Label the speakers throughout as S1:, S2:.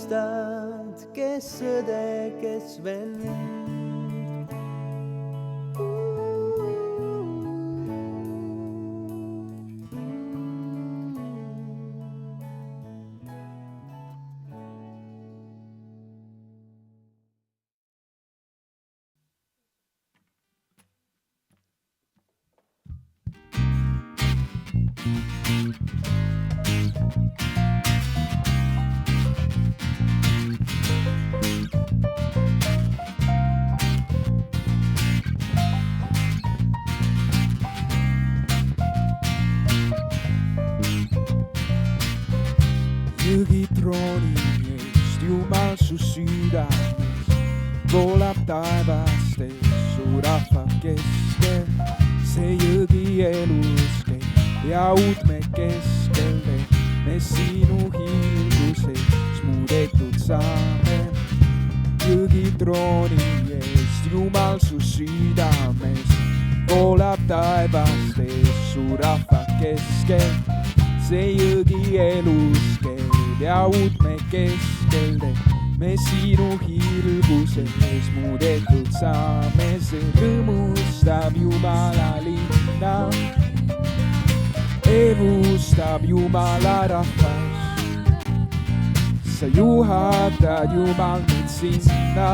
S1: rõõmustad, kes õde, kes vend.
S2: Jõgitrooni eest Jumal su südames voolab taevastes su rahva keskel. See jõgi elus käib ja uudme keskel teeb, me sinu hiilguses muudetud saame. Jõgitrooni eest Jumal su südames voolab taevastes su rahva keskel. See jõgi elus käib ja uudme keskel teeb, me sinu hiilguses muudetud saame. See rõõmustab Jumala linna, evustab Jumala rahvas. Sa juhatad Jumal meid sinna,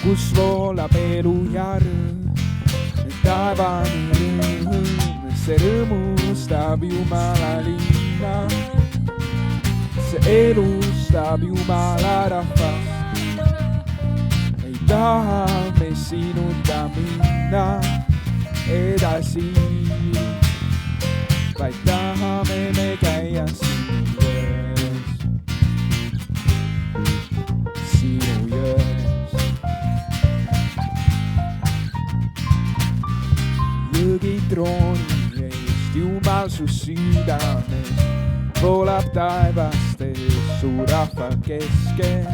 S2: kus voolab elu ja rõõm, taevane rõõm. See rõõmustab Jumala linna, see elustab Jumala rahvas. Ei taha me sinuta minna edasi, vaid tahame me käia sinu jões, sinu jões. Jõgitrooni Jumal su südames voolab taevastes su rahva keskel.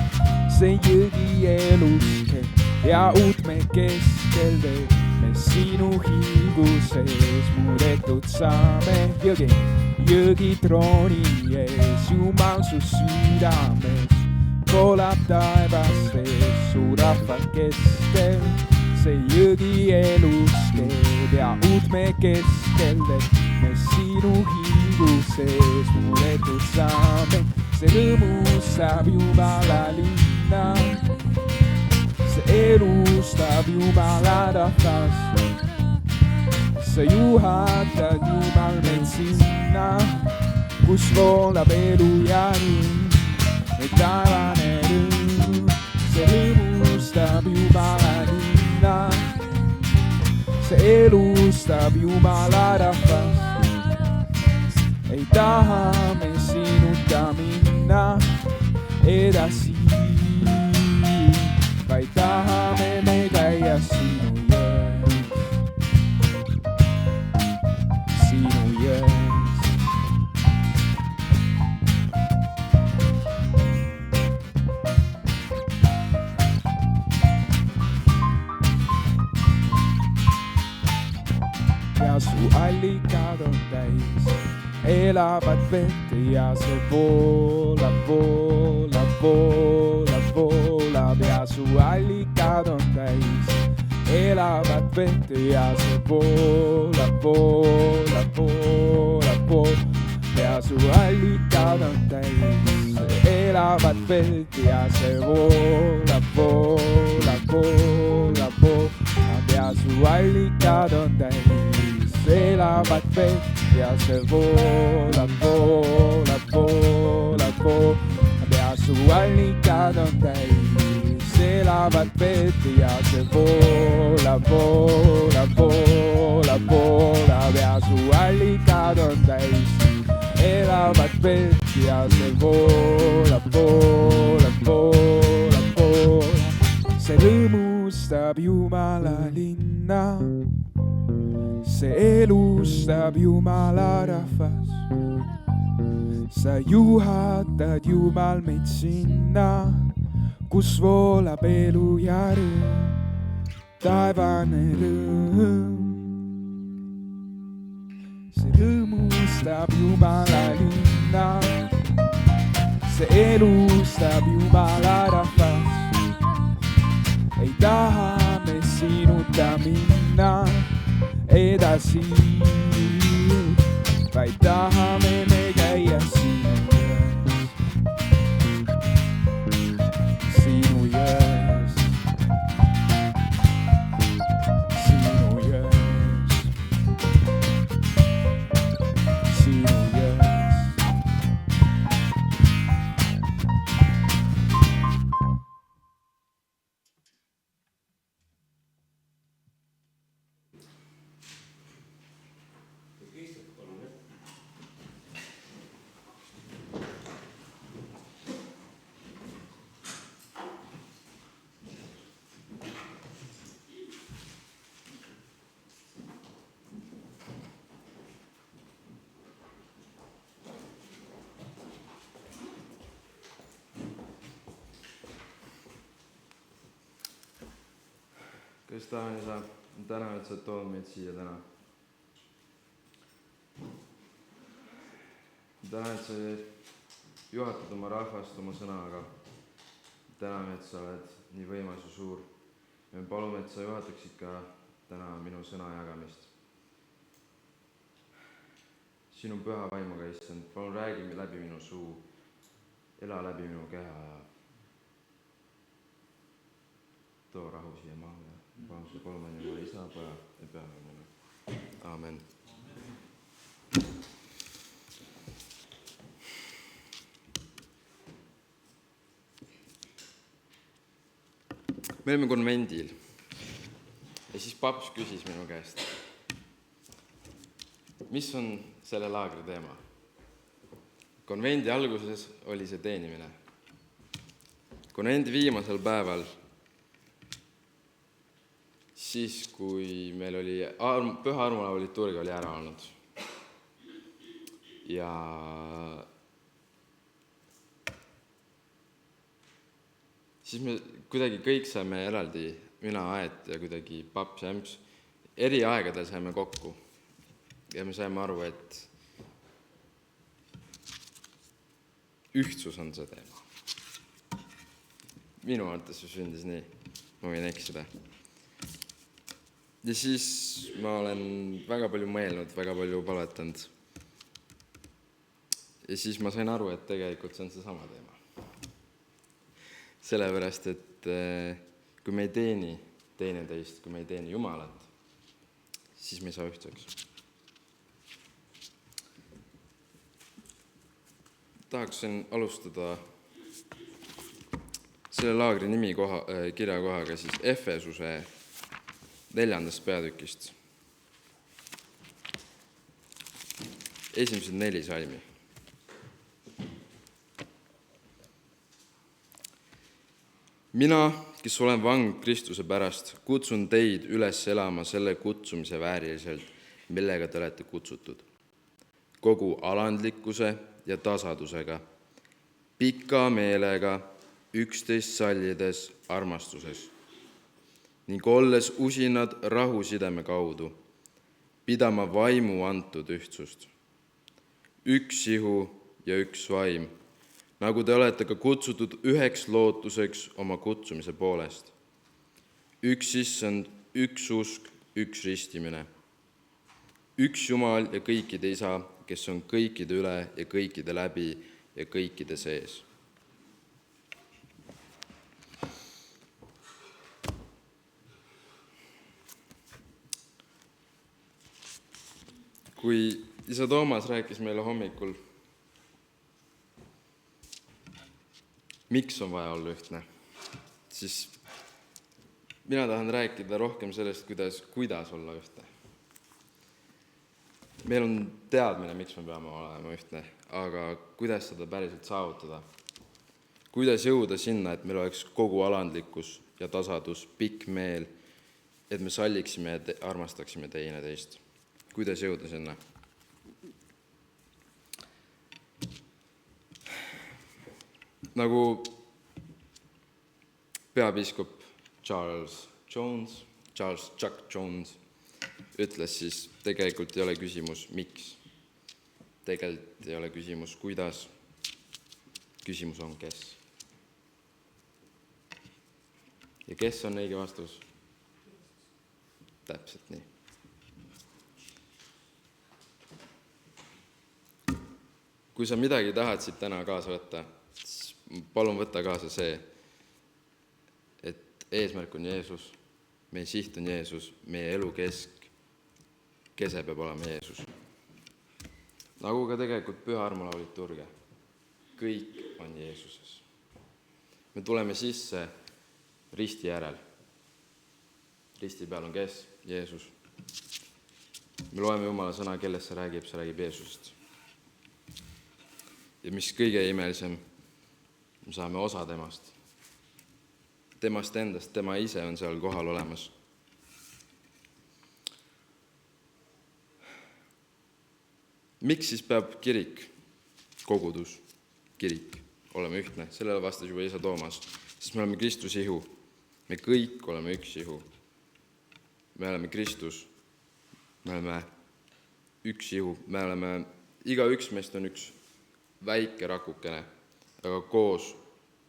S2: See jõgi elus käib ja uudme keskel teeb, me sinu hiilguses muudetud saame. Jõgitrooni ees Jumal su südames voolab taevastes su rahva keskel. See jõgi elus käib ja uudme keskel teeb, me sinu hiilguses muudetud saame. See rõõmustab Jumala linna, see elustab Jumala rahvas. Sa juhatad Jumal meid sinna, kus voolab elu ja rõõm, taevane rõõm. See rõõmustab Jumala linna, see elustab Jumala rahvas. Ei taha me sinuta minna edasi, vaid tahame me käia sinu jões, sinu jões. Ja su allikad on täis elavat vett ja see voolab, voolab, voolab, voolab. Ja su allikad on täis elavat vett ja see voolab, voolab, voolab, voolab. Ja su allikad on täis elavat vett ja see voolab, voolab, voolab, voolab. Ja su allikad on täis elavat vett ja see voolab, voolab, voolab, voolab. Ja su allikad on täis elavat vett ja see voolab, voolab, voolab, voolab. Ja su allikad on täis elavat vett ja see voolab, voolab, voolab, voolab. See rõõmustab Jumala linna, see elustab Jumala rahvas. Sa juhatad Jumal meid sinna, kus voolab elu ja rõõm, taevane rõõm. See rõõmustab Jumala linna, see elustab Jumala rahvas. Ei taha me sinuta minna edasi, vaid tahame me käia sinu jões, sinu jões, sinu jões.
S3: Kes tahan isa, tänan, et sa oled toonud meid siia täna. Tänan, et sa juhatad oma rahvast oma sõnaga. Tänan, et sa oled nii võimas ja suur. Me palume, et sa juhataksid ka täna minu sõna jagamist. Sinu püha vaimuga, issand, palun räägi läbi minu suu, ela läbi minu keha ja too rahu siia maha. Palun seda kolmani Jumala isa, poja ja püha vaimuga. Aamen. Me olime konvendil ja siis paps küsis minu käest, mis on selle laagri teema. Konvendi alguses oli see teenimine. Konvendi viimasel päeval, siis kui meil oli püha armulava liturgia oli ära olnud ja siis me kuidagi kõik saime eraldi, mina, Aet ja kuidagi paps ja ämps, eri aegadel saime kokku ja me saime aru, et ühtsus on see teema. Minu arvates see sündis nii, ma võin eksida. Ja siis ma olen väga palju mõelnud, väga palju paletanud. Ja siis ma sain aru, et tegelikult see on see sama teema. Sellepärast, et kui me ei teeni teineteist, kui me ei teeni Jumalat, siis me ei saa ühtseks. Tahaksin alustada selle laagri nimi kirjakohaga siis Efesuse 4. peatükist. Esimesed 4 salmi. Mina, kes olen vang Kristuse pärast, kutsun teid üles elama selle kutsumise vääriliselt, millega te olete kutsutud. Kogu alandlikkuse ja tasadusega, pika meelega, üksteist sallides armastuses ning olles usinad rahusideme kaudu, pidama vaimu antud ühtsust. Üks ihu ja üks vaim, nagu te olete ka kutsutud üheks lootuseks oma kutsumise poolest. Üks issand, üks usk, üks ristimine. Üks Jumal ja kõikide isa, kes on kõikide üle ja kõikide läbi ja kõikide sees. Kui isa Toomas rääkis meile hommikul, miks on vaja olla ühtne, siis mina tahan rääkida rohkem sellest, kuidas olla ühtne. Meil on teadmine, miks me peame olema ühtne, aga kuidas seda päriselt saavutada? Kuidas jõuda sinna, et meil oleks kogu alandlikkus ja tasadus, pikk meel, et me salliksime ja armastaksime teineteist? Kuidas jõuda sinna? Nagu peapiiskop Charles Chuck Jones ütles, siis tegelikult ei ole küsimus miks. Tegelikult ei ole küsimus kuidas. Küsimus on, kes. Ja kes on õige vastus? Täpselt nii. Kui sa midagi tahad siit täna kaasa võtta, siis palun võtta kaasa see, et eesmärk on Jeesus, meie siht on Jeesus, meie elu kese peab olema Jeesus. Nagu ka tegelikult püha armulaulu liturgia. Kõik on Jeesuses. Me tuleme sisse risti järel. Risti peal on kes? Jeesus. Me loeme Jumala sõna, kellest see räägib Jeesusest. Ja mis kõige imelisem, me saame osa temast. Temast endast, tema ise on seal kohal olemas. Miks siis peab kirik, kogudus, kirik olema ühtne? Sellele vastas juba isa Toomas, sest me oleme Kristuse ihu. Me kõik oleme üks ihu. Me oleme Kristus. Me oleme üks ihu. Me oleme, igaüks meist on üks väike rakukene, aga koos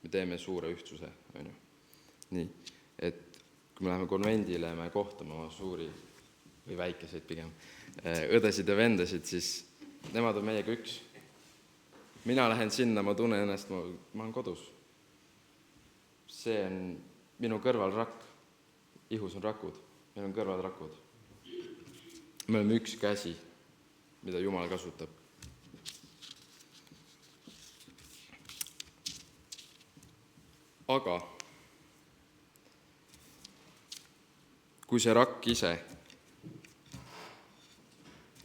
S3: me teeme suure ühtsuse. Nii, et kui me läheme konvendile ja me kohtame oma suuri või väikeseid pigem õdesid ja vendasid, siis nemad on meiega üks. Mina lähen sinna, ma tunnen ennast, ma olen kodus. See on minu kõrval rakk. Ihus on rakud, meil on kõrval rakud. Me oleme üks käsi, mida Jumal kasutab. Aga kui see rakk ise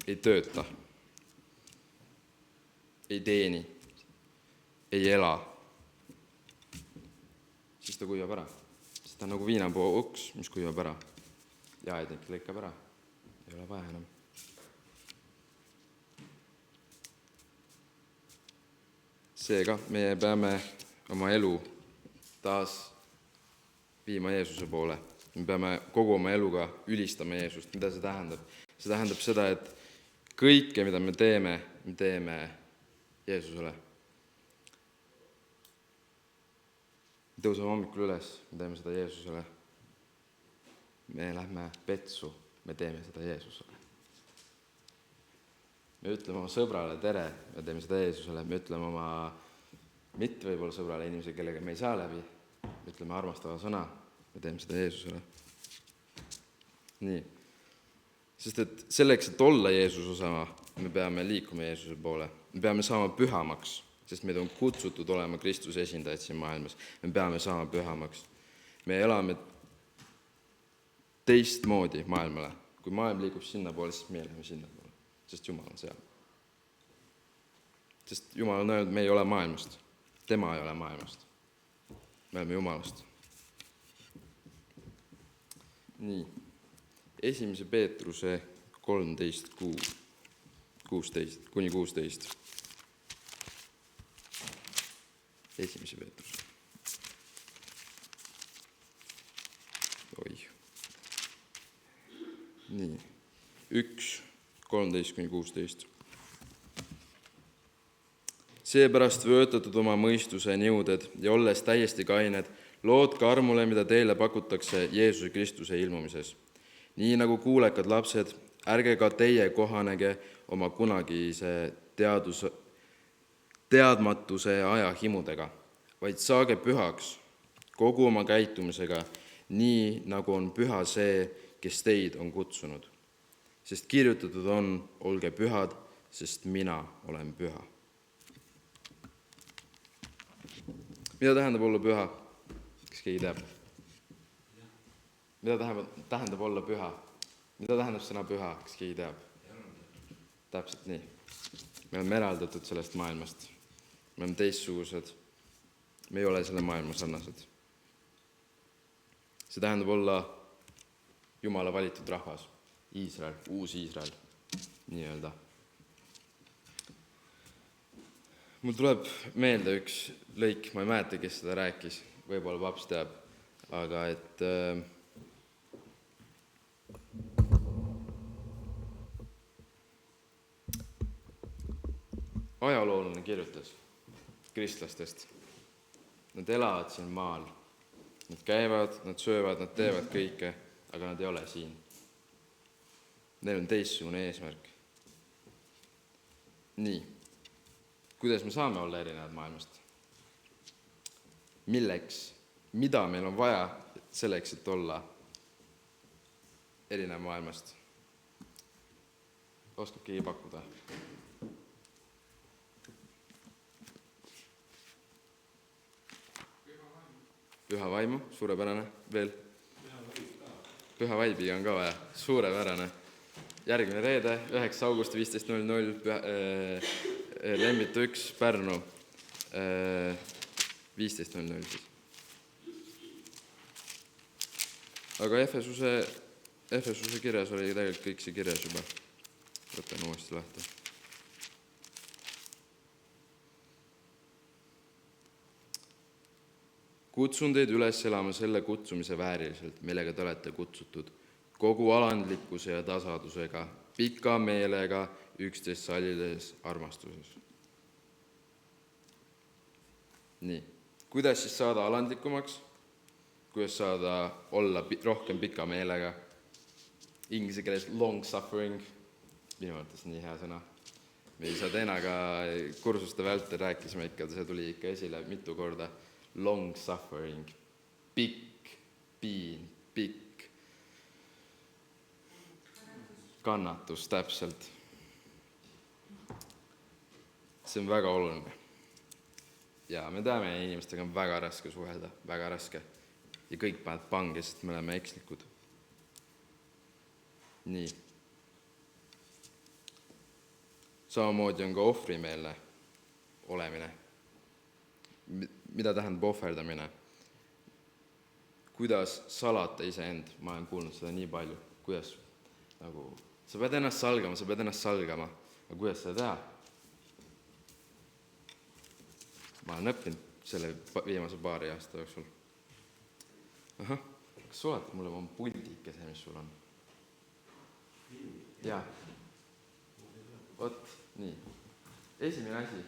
S3: ei tööta, ei teeni, ei ela, siis ta kuivab ära. Siis ta on nagu viinapuu uks, mis kuivab ära. Jaednik lõikab ära, ei ole vaja enam. Seega meie peame oma elu taas viima Jeesuse poole. Me peame kogu oma eluga ülistama Jeesust. Mida see tähendab? See tähendab seda, et kõike, mida me teeme Jeesusele. Me tõuseme hommikul üles, me teeme seda Jeesusele. Me lähme petsu, me teeme seda Jeesusele. Me ütleme oma sõbrale tere, me teeme seda Jeesusele. Me ütleme oma mitte võib-olla sõbrale inimese, kellega me ei saa läbi. Me ütleme armastava sõna, me teeme seda Jeesusele. Nii. Sest et selleks, et olla Jeesuse osa, me peame liikuma Jeesuse poole. Me peame saama pühamaks, sest meid on kutsutud olema Kristuse esindajad siin maailmas. Me peame saama pühamaks. Me elame teistmoodi maailmale. Kui maailm liigub sinna poole, siis me läheme sinna poole, sest Jumal on seal. Sest Jumal on öelnud, me ei ole maailmast. Tema ei ole maailmast. Me oleme Jumalast. Nii. 1. Peetruse 13, 16, kuni 16. 1. Peetrus. Oi. Nii. 1, 13 kuni 16. Seepärast vöötatud oma mõistuse niuded ja olles täiesti kained, loodke armule, mida teile pakutakse Jeesuse Kristuse ilmumises. Nii nagu kuulekad lapsed, ärge ka teie kohanege oma kunagise teadmatuse aja himudega, vaid saage pühaks kogu oma käitumisega, nii nagu on püha see, kes teid on kutsunud. Sest kirjutatud on, olge pühad, sest mina olen püha. Mida tähendab olla püha? Kas keegi teab? Mida tähendab olla püha? Mida tähendab sõna püha? Kas keegi teab? Täpselt nii. Me oleme eraldatud sellest maailmast. Me oleme teistsugused. Me ei ole selle maailma sarnased. See tähendab olla Jumala valitud rahvas. Iisrael, uus Iisrael, nii öelda. Mul tuleb meelde üks lõik, ma ei mäleta, kes seda rääkis, võib-olla paps teab, aga et ajaloolane kirjutas, kristlastest. Nad elavad siin maal. Nad käivad, nad söövad, nad teevad kõike, aga nad ei ole siin. Neil on teistsugune eesmärk. Nii, kuidas me saame olla erinevad maailmast? Milleks? Mida meil on vaja selleks, et olla erinev maailmast? Oskab keegi pakkuda? Püha vaimu, suurepärane. Veel? Püha vaibiga on ka vaja, suurepärane. Järgmine reede, 9. august 15.00, Lembitu 1, Pärnu, 15.00 siis. Aga Efesuse kirjas oli tegelikult kõik see kirjas juba. Võtan uuesti lahti. Kutsun teid üles elama selle kutsumise vääriliselt, millega te olete kutsutud, kogu alandlikkuse ja tasadusega, pika meelega, üksteist sallides armastuses. Nii, kuidas siis saada alandlikumaks? Kuidas saada olla rohkem pika meelega? Inglise keeles long suffering, minu mõttes nii hea sõna. Me ei saa teenaga kursuste vältel rääkisime ikka, see tuli ikka esile mitu korda. Long suffering, pikk piin, pikk kannatus täpselt. See on väga oluline. Ja me teame, inimestega on väga raske suhelda, väga raske. Ja kõik paned pange, sest me oleme ekslikud. Nii. Samamoodi on ka ohvrimeelne olemine. Mida tähendab ohverdamine? Kuidas salata iseend? Ma olen kuulnud seda nii palju. Kuidas? Sa pead ennast salgama. Aga kuidas seda teha? Ma olen õppinud selle viimase paari aasta jooksul. Kas suletad mulle oma puldike see, mis sul on? Jaa. Oot, nii. Esimene asi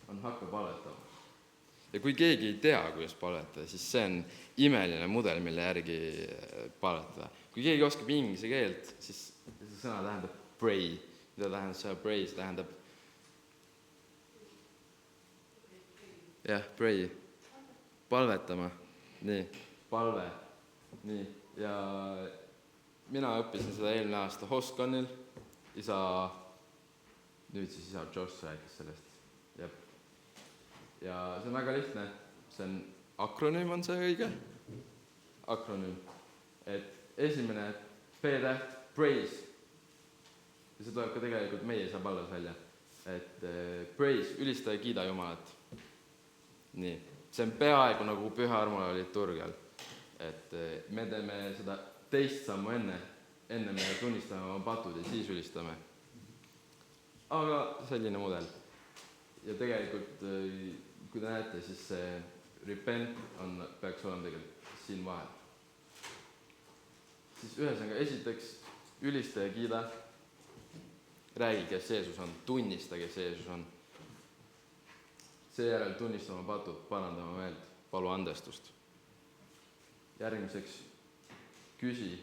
S3: on hakka palvetama. Ja kui keegi ei tea, kuidas palvetada, siis see on imeline mudel, mille järgi palvetada. Kui keegi oskab inglise keelt, siis see sõna tähendab pray. Mida tähendab see pray? See tähendab pray. Palvetama. Nii, palve. Nii, ja mina õppisin seda eelmine aasta Hoskonil. Nüüd siis isa Josh rääkis sellest. Ja see on väga lihtne. See on akronüüm, on see õige? Akronüüm. Et esimene P-täht, praise. Ja see tuleb ka tegelikult meie isa palves välja. Et praise, ülista ja kiida Jumalat. Nii. See on peaaegu nagu püha armula liturgial. Et me teeme seda teist sammu enne me tunnistame oma patud ja siis ülistame. Aga selline mudel. Ja tegelikult, kui te näete, siis see repent peaks olema tegelikult siin vahel. Siis ühesõnaga, esiteks ülista ja kiida. Räägi, kes Jeesus on. Tunnista, kes Jeesus on. Seejärel tunnista oma patud, paranda oma meelt, palu andestust. Järgmiseks küsi,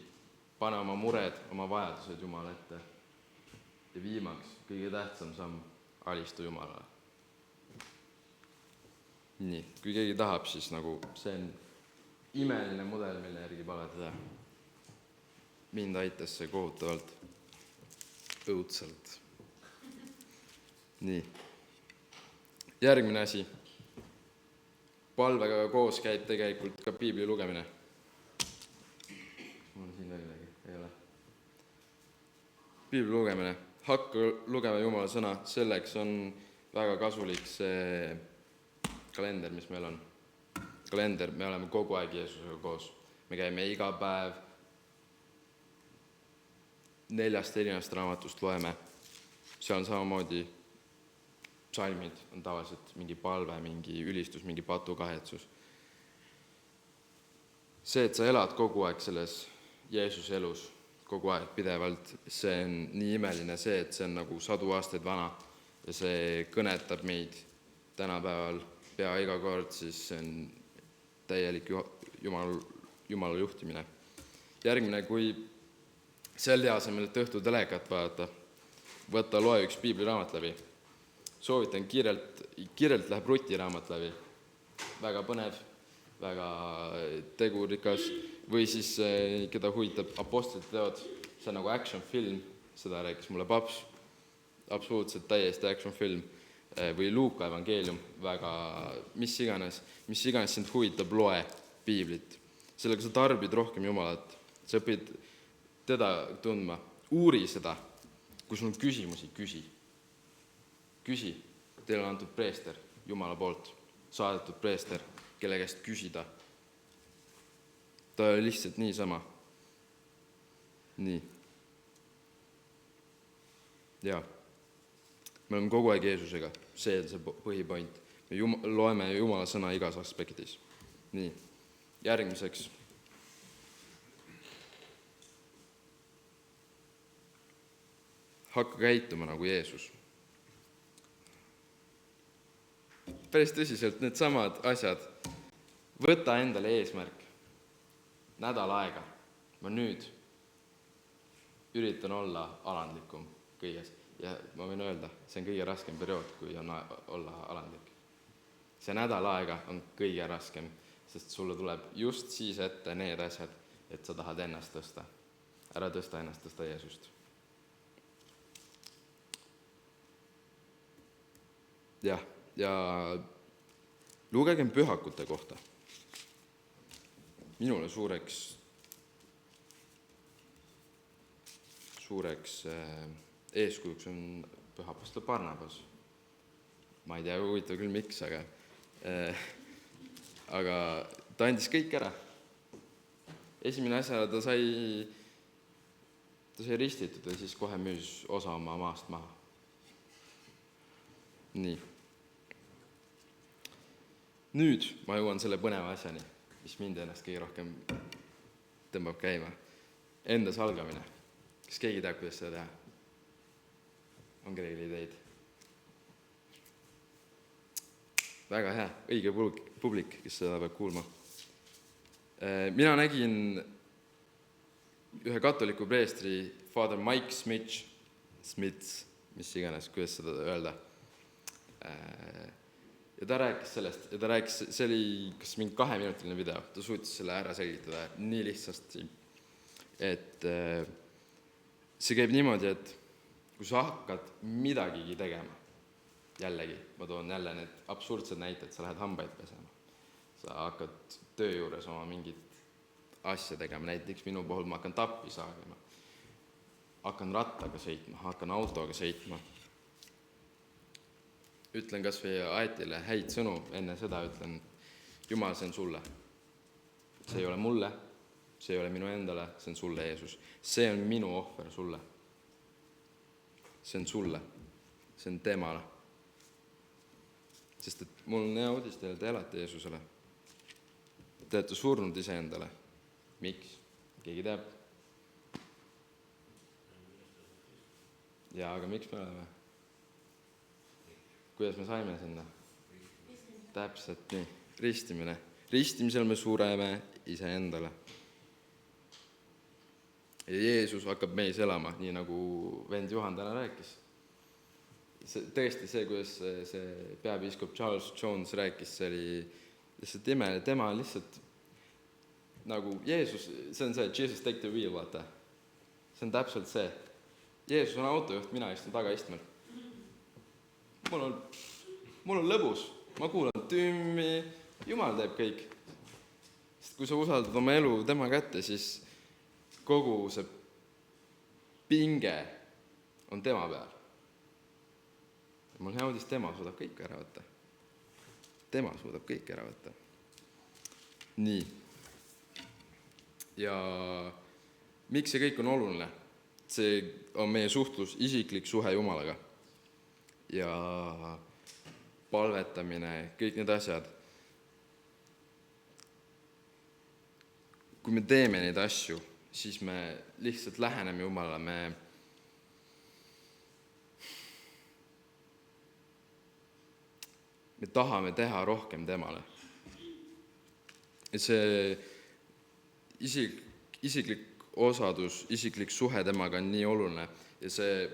S3: pane oma mured, oma vajadused Jumala ette. Ja viimaks, kõige tähtsam samm, alistu Jumalale. Nii, kui keegi tahab, siis nagu see on imeline mudel, mille järgi palvetada. Mind aitas see kohutavalt, õudselt. Nii. Järgmine asi. Palvega koos käib tegelikult ka piibli lugemine. Mul on siin veel midagi, ei ole. Piibli lugemine. Hakka lugema Jumala sõna, selleks on väga kasulik see kalender, mis meil on. Kalender, me oleme kogu aeg Jeesusega koos. Me käime iga päev 4 erinevast raamatust loeme. Seal on samamoodi psalmid, on tavaliselt mingi palve, mingi ülistus, mingi patukahetsus. See, et sa elad kogu aeg selles Jeesuse elus, kogu aeg pidevalt, see on nii imeline see, et see on nagu 100 aastaid vana ja see kõnetab meid tänapäeval pea iga kord, siis see on täielik Jumala juhtimine. Järgmine, kui selle asemel, et õhtul telekat vaadata, võtta loe üks piibliraamat läbi. Soovitan kiirelt läheb rutiraamat läbi. Väga põnev, väga tegurikas, või siis keda huvitab Apostlite teod, see on nagu action film, seda rääkis mulle paps, absoluutselt täiesti action film, või Luuka evangeelium, väga mis iganes sind huvitab, loe piiblit. Sellega sa tarbid rohkem Jumalat, sa õpid teda tundma, uuri seda, kui sul on küsimusi, küsi, teile on antud preester Jumala poolt, saadetud preester, kelle käest küsida. Ta oli lihtsalt niisama. Nii. Jaa. Me oleme kogu aeg Jeesusega, see on see põhipoint. Me loeme Jumala sõna igas aspektis. Nii. Järgmiseks. Hakka käituma nagu Jeesus. Päris tõsiselt need samad asjad. Võta endale eesmärk. Nädal aega. Ma nüüd üritan olla alandlikum kõiges. Ja ma võin öelda, see on kõige raskem periood, kui on olla alandlik. See nädal aega on kõige raskem, sest sulle tuleb just siis ette need asjad, et sa tahad ennast tõsta. Ära tõsta ennast, tõsta Jeesust. Ja lugegem pühakute kohta. Minule suureks eeskujuks on püha apostel Barnabas. Ma ei tea, huvitav küll miks, aga ta andis kõik ära. Esimene asja ta sai ristitud ja siis kohe müüs osa oma maast maha. Nii. Nüüd ma jõuan selle põneva asjani, mis mind ennast kõige rohkem tõmbab käima. Enda salgamine. Kas keegi teab, kuidas seda teha? On kellelgi ideid? Väga hea, õige publik, kes seda peab kuulma. Mina nägin ühe katoliku preestri, Father Mike Smith, mis iganes, kuidas seda öelda. Ja ta rääkis sellest, see oli kas mingi 2-minutiline video, ta suutis selle ära selgitada nii lihtsasti, et see käib niimoodi, et kui sa hakkad midagigi tegema, jällegi, ma toon jälle need absurdsed näited, sa lähed hambaid pesema, sa hakkad töö juures oma mingit asja tegema, näiteks minu puhul ma hakkan tappi saagima, hakkan rattaga sõitma, hakkan autoga sõitma, ütlen kas või Aetile häid sõnu, enne seda ütlen, Jumal, see on sulle. See ei ole mulle, see ei ole minu endale, see on sulle, Jeesus. See on minu ohver sulle. See on sulle, see on temale. Sest et mul on hea uudis teile, te elate Jeesusele. Te olete surnud iseendale. Miks? Keegi teab? Jaa, aga miks me oleme? Kuidas me saime sinna? Täpselt nii. Ristimine. Ristimisel me sureme iseendale. Ja Jeesus hakkab meis elama, nii nagu vend Juhan täna rääkis. Tõesti see, kuidas see peapiiskop Charles Jones rääkis, see oli lihtsalt imeline. Tema on lihtsalt nagu Jeesus, see on see, Jesus take the wheel, vaata. See on täpselt see. Jeesus on autojuht, mina istun tagaistmel. Mul on lõbus, ma kuulan tümmi, Jumal teeb kõik. Sest kui sa usaldad oma elu tema kätte, siis kogu see pinge on tema peal. Ja mul hea uudis, tema suudab kõik ära võtta. Tema suudab kõik ära võtta. Nii. Ja miks see kõik on oluline? See on meie suhtlus, isiklik suhe Jumalaga. Ja palvetamine, kõik need asjad. Kui me teeme neid asju, siis me lihtsalt läheneme Jumalale, me tahame teha rohkem temale. Ja see isiklik osadus, isiklik suhe temaga on nii oluline ja see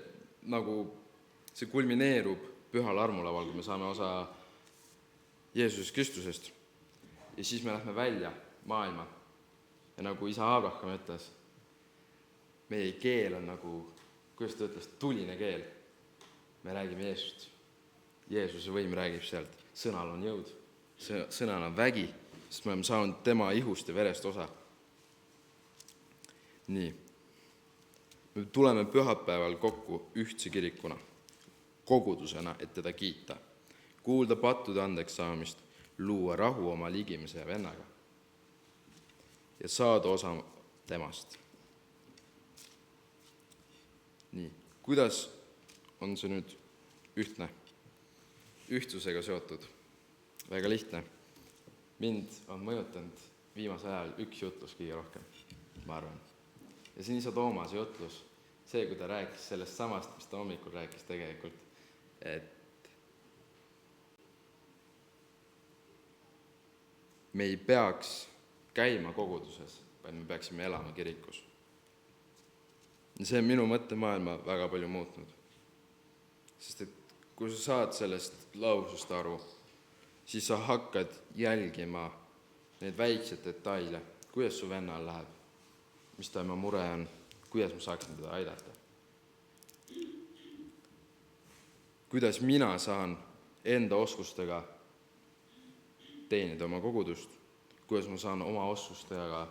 S3: kulmineerub pühal armulaval, kui me saame osa Jeesusest Kristusest. Ja siis me lähme välja maailma. Ja nagu isa Abraham ütles, meie keel on kuidas ta ütles, tuline keel. Me räägime Jeesust. Jeesuse võim räägib sealt. Sõnal on jõud. Sõnal on vägi, sest me oleme saanud tema ihust ja verest osa. Nii. Me tuleme pühapäeval kokku ühtse kirikuna, kogudusena, et teda kiita, kuulda pattude andeks saamist, luua rahu oma ligimise ja vennaga ja saada osa temast. Nii, kuidas on see nüüd ühtne? Ühtsusega seotud. Väga lihtne. Mind on mõjutanud viimasel ajal üks jutlus kõige rohkem, ma arvan. Ja see on isa Toomase jutlus, see, kui ta rääkis sellest samast, mis ta hommikul rääkis tegelikult, et me ei peaks käima koguduses, vaid me peaksime elama kirikus. Ja see on minu mõttemaailma väga palju muutnud. Sest et kui sa saad sellest lausust aru, siis sa hakkad jälgima neid väikseid detaile, kuidas su vennal läheb, mis ta ema mure on, kuidas ma saaksin teda aidata. Kuidas mina saan enda oskustega teenida oma kogudust, kuidas ma saan oma oskustega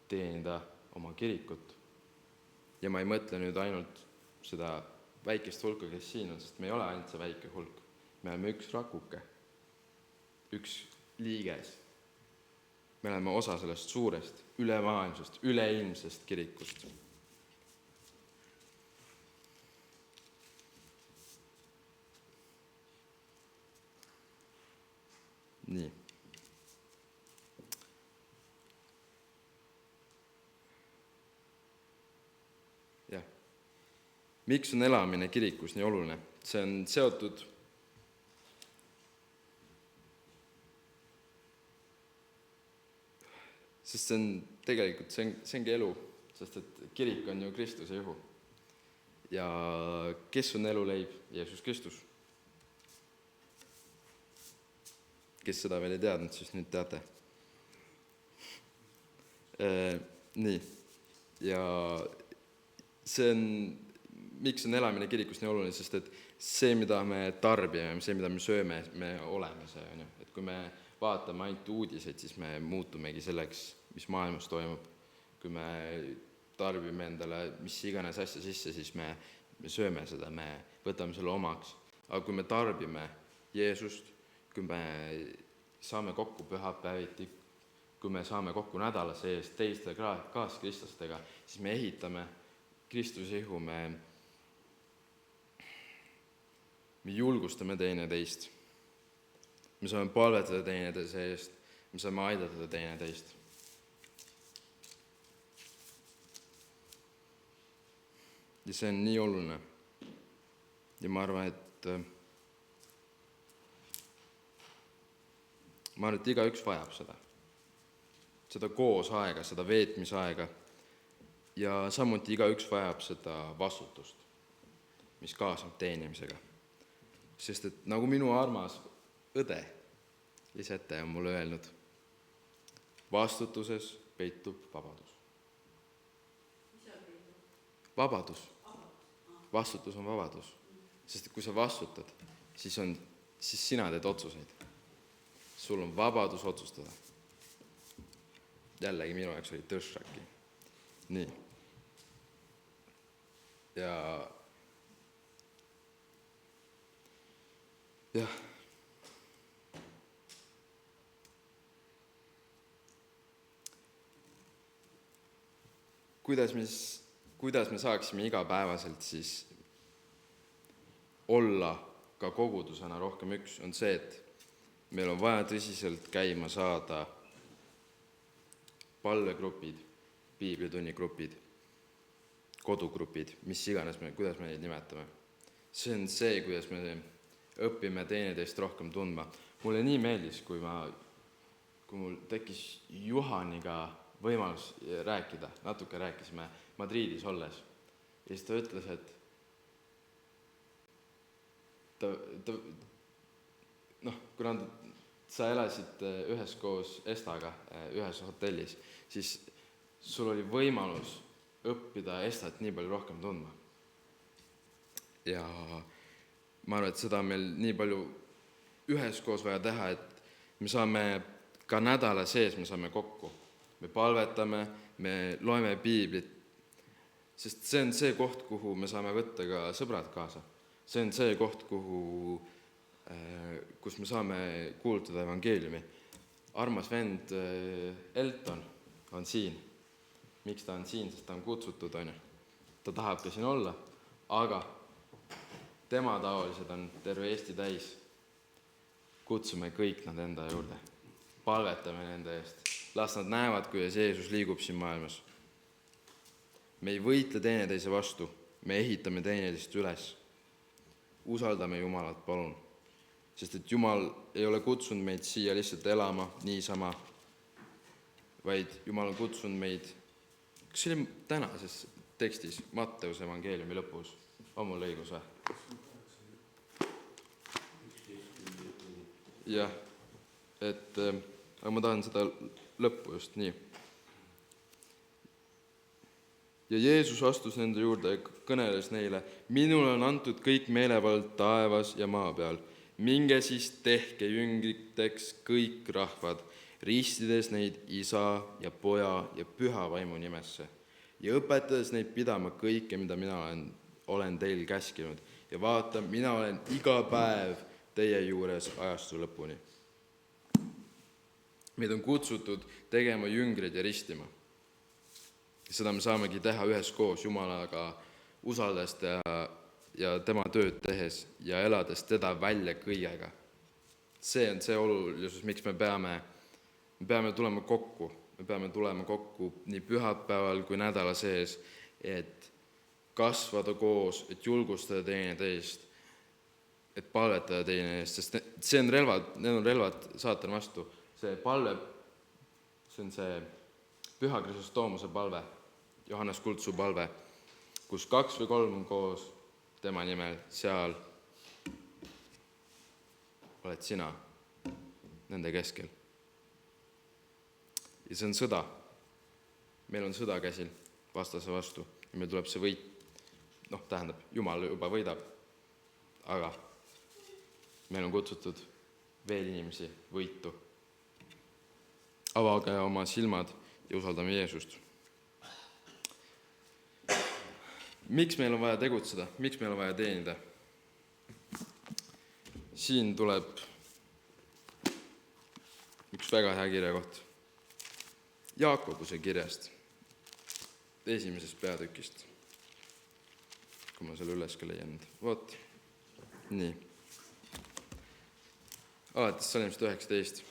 S3: teenida oma kirikut. Ja ma ei mõtle nüüd ainult seda väikest hulka, kes siin on, sest me ei ole ainult see väike hulk. Me oleme üks rakuke, üks liiges. Me oleme osa sellest suurest, ülemaailmsest, üleilmsest kirikust. Nii. Jah. Miks on elamine kirikus nii oluline? See on seotud sest see on tegelikult, see ongi elu, sest et kirik on ju Kristuse ihu. Ja kes on eluleib? Jeesus Kristus. Kes seda veel ei teadnud, siis nüüd teate. Nii. Ja see on, miks on elamine kirikus nii oluline, sest et see, mida me tarbime, see, mida me sööme, me oleme see. Et kui me vaatame ainult uudiseid, siis me muutumegi selleks, mis maailmas toimub. Kui me tarbime endale mis iganes asja sisse, siis me sööme seda, me võtame selle omaks. Aga kui me tarbime Jeesust, kui me saame kokku pühapäeviti, kui me saame kokku nädala sees teiste kaaskristlastega, siis me ehitame Kristuse ihu, me julgustame teineteist. Me saame palvetada teineteise eest, me saame aidata teineteist. Ja see on nii oluline. Ja ma arvan, et igaüks vajab seda. Seda koos aega, seda veetmisaega. Ja samuti igaüks vajab seda vastutust, mis kaasneb teenimisega. Sest et nagu minu armas õde Lisette on mulle öelnud, vastutuses peitub vabadus. Vabadus. Vastutus on vabadus. Sest kui sa vastutad, siis sina teed otsuseid. Sul on vabadus otsustada. Jällegi minu jaoks oli tõšraki. Nii. Ja kuidas me saaksime igapäevaselt siis olla ka kogudusena rohkem üks, on see, et meil on vaja tõsiselt käima saada palvegrupid, piiblitunnigrupid, kodugrupid, mis iganes kuidas me neid nimetame. See on see, kuidas me õpime teineteist rohkem tundma. mulle nii meeldis, kui mul tekkis Juhaniga võimalus rääkida, natuke rääkisime Madridis olles. Ja siis ta ütles, et kuna sa elasid üheskoos Estaga ühes hotellis, siis sul oli võimalus õppida Estat nii palju rohkem tundma. Ja ma arvan, et seda on meil nii palju üheskoos vaja teha, et me saame ka nädala sees, me saame kokku. Me palvetame, me loeme piiblit, sest see on see koht, kuhu me saame võtta ka sõbrad kaasa. See on see koht, kus me saame kuulutada evangeeliumi. Armas vend Elton on siin. Miks ta on siin? Sest ta on kutsutud, on ju. Ta tahab ka siin olla, aga tema taolised on terve Eesti täis. Kutsume kõik nad enda juurde. Palvetame nende eest. Las nad näevad, kuidas Jeesus liigub siin maailmas. Me ei võitle teineteise vastu, me ehitame teineteist üles. Usaldame Jumalat, palun. Sest et Jumal ei ole kutsunud meid siia lihtsalt elama niisama, vaid Jumal on kutsunud meid, kas see oli tänases tekstis, Matteuse evangeeliumi lõpus, on mul õigus või? Jah, aga ma tahan seda lõppu just nii. Ja Jeesus astus nende juurde ja kõneles neile, minule on antud kõik meelevald taevas ja maa peal. Minge siis tehke jüngriteks kõik rahvad, ristides neid Isa ja Poja ja Püha Vaimu nimesse ja õpetades neid pidama kõike, mida mina olen teil käskinud. Ja vaata, mina olen iga päev teie juures ajastu lõpuni. Meid on kutsutud tegema jüngreid ja ristima. Seda me saamegi teha üheskoos Jumalaga usaldades ja tema tööd tehes ja elades teda välja kõigega. See on see olulisus, miks me peame tulema kokku. Me peame tulema kokku nii pühapäeval kui nädala sees, et kasvada koos, et julgustada teineteist, et palvetada teineteist, sest need on relvad saatan vastu. See palve, see on see Püha Kristostoomuse palve, Johannes Kultsu palve, kus 2 või 3 on koos tema nimel, seal oled sina nende keskel. Ja see on sõda. Meil on sõda käsil vastase vastu ja meil tuleb see võit. Tähendab, Jumal juba võidab, aga meil on kutsutud veel inimesi võitu. Avage oma silmad ja usaldame Jeesust. Miks meil on vaja tegutseda? Miks meil on vaja teenida? Siin tuleb üks väga hea kirjakoht. Jaakobuse kirjast, 1. peatükist. Kui ma selle üles ka leian. Vot, nii. Alates Salmist 19.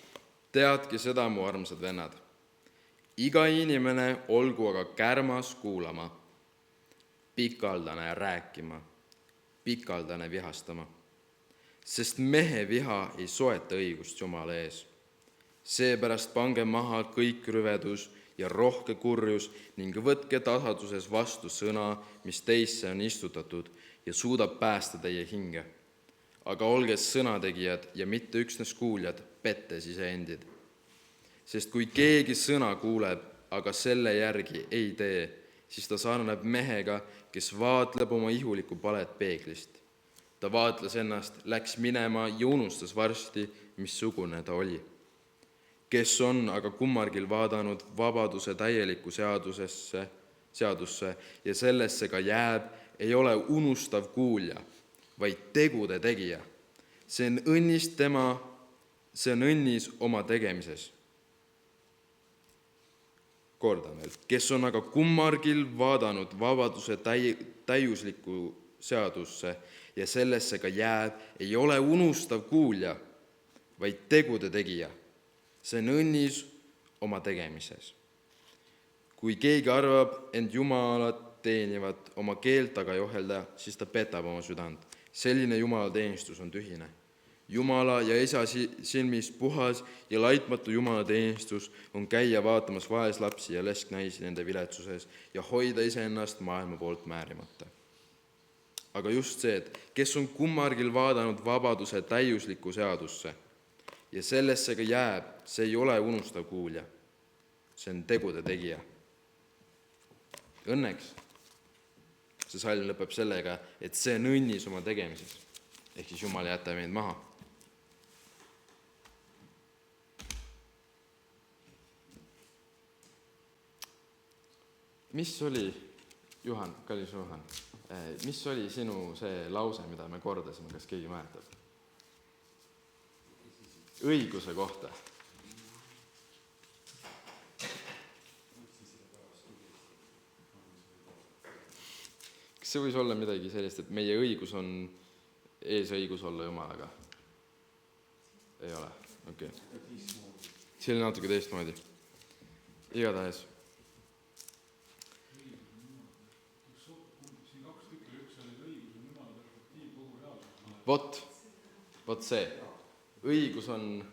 S3: Teadki seda, mu armsad vennad. Iga inimene olgu aga kärmas kuulama, pikaldane rääkima, pikaldane vihastama. Sest mehe viha ei soeta õigust Jumala ees. Seepärast pange maha kõik rüvedus ja rohke kurjus ning võtke tasaduses vastu sõna, mis teisse on istutatud ja suudab päästa teie hinge. Aga olge sõnategijad ja mitte üksnes kuuljad, pettes iseendid. Sest kui keegi sõna kuuleb, aga selle järgi ei tee, siis ta sarnaneb mehega, kes vaatleb oma ihulikku palet peeglist. Ta vaatles ennast, läks minema ja unustas varsti, missugune ta oli. Kes on aga kummargil vaadanud vabaduse täielikku seadusse ja sellesse ka jääb, ei ole unustav kuulja, vaid tegude tegija. See on õnnis oma tegemises. Kordan veel, kes on aga kummargil vaadanud vabaduse täiuslikku seadusse ja sellesse ka jääb, ei ole unustav kuulja, vaid tegude tegija. See on õnnis oma tegemises. Kui keegi arvab end Jumalat teenivat oma keelt aga johelda, siis ta petab oma südant. Selline Jumala teenistus on tühine. Jumala ja Isa silmis puhas ja laitmatu jumalateenistus on käia vaatamas vaeslapsi ja lesknaisi nende viletsuses ja hoida iseennast maailma poolt määrimata. Aga just see, et kes on kummargil vaadanud vabaduse täiuslikku seadusse ja sellesse ka jääb, see ei ole unustav kuulja, see on tegude tegija. Õnneks see salm lõpeb sellega, et see on õnnis oma tegemises, ehk siis Jumal ei jäta meid maha. Mis oli, Juhan, kallis Juhan, mis oli sinu see lause, mida me kordasime, kas keegi mäletab? Õiguse kohta. Kas see võis olla midagi sellist, et meie õigus on eesõigus olla Jumalaga? Ei ole, okei. See oli natuke teistmoodi. Igatahes. Vot see. Õigus on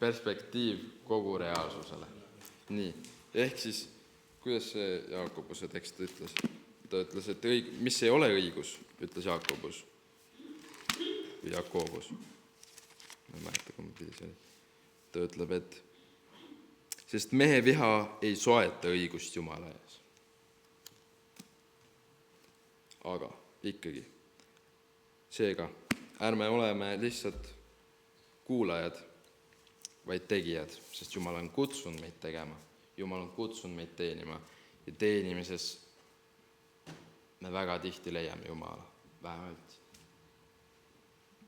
S3: perspektiiv kogu reaalsusele. Nii, ehk siis, kuidas see Jaakobuse tekst ütles? Ta ütles, et mis ei ole õigus, ütles Jaakobus. Või Jakobus. Ma ei mäleta, kumma pidi see oli. Ta ütleb, et sest mehe viha ei soeta õigust Jumala ees. Aga ikkagi, seega, ärme oleme lihtsalt kuulajad, vaid tegijad, sest Jumal on kutsunud meid tegema. Jumal on kutsunud meid teenima ja teenimises me väga tihti leiame Jumala, vähemalt.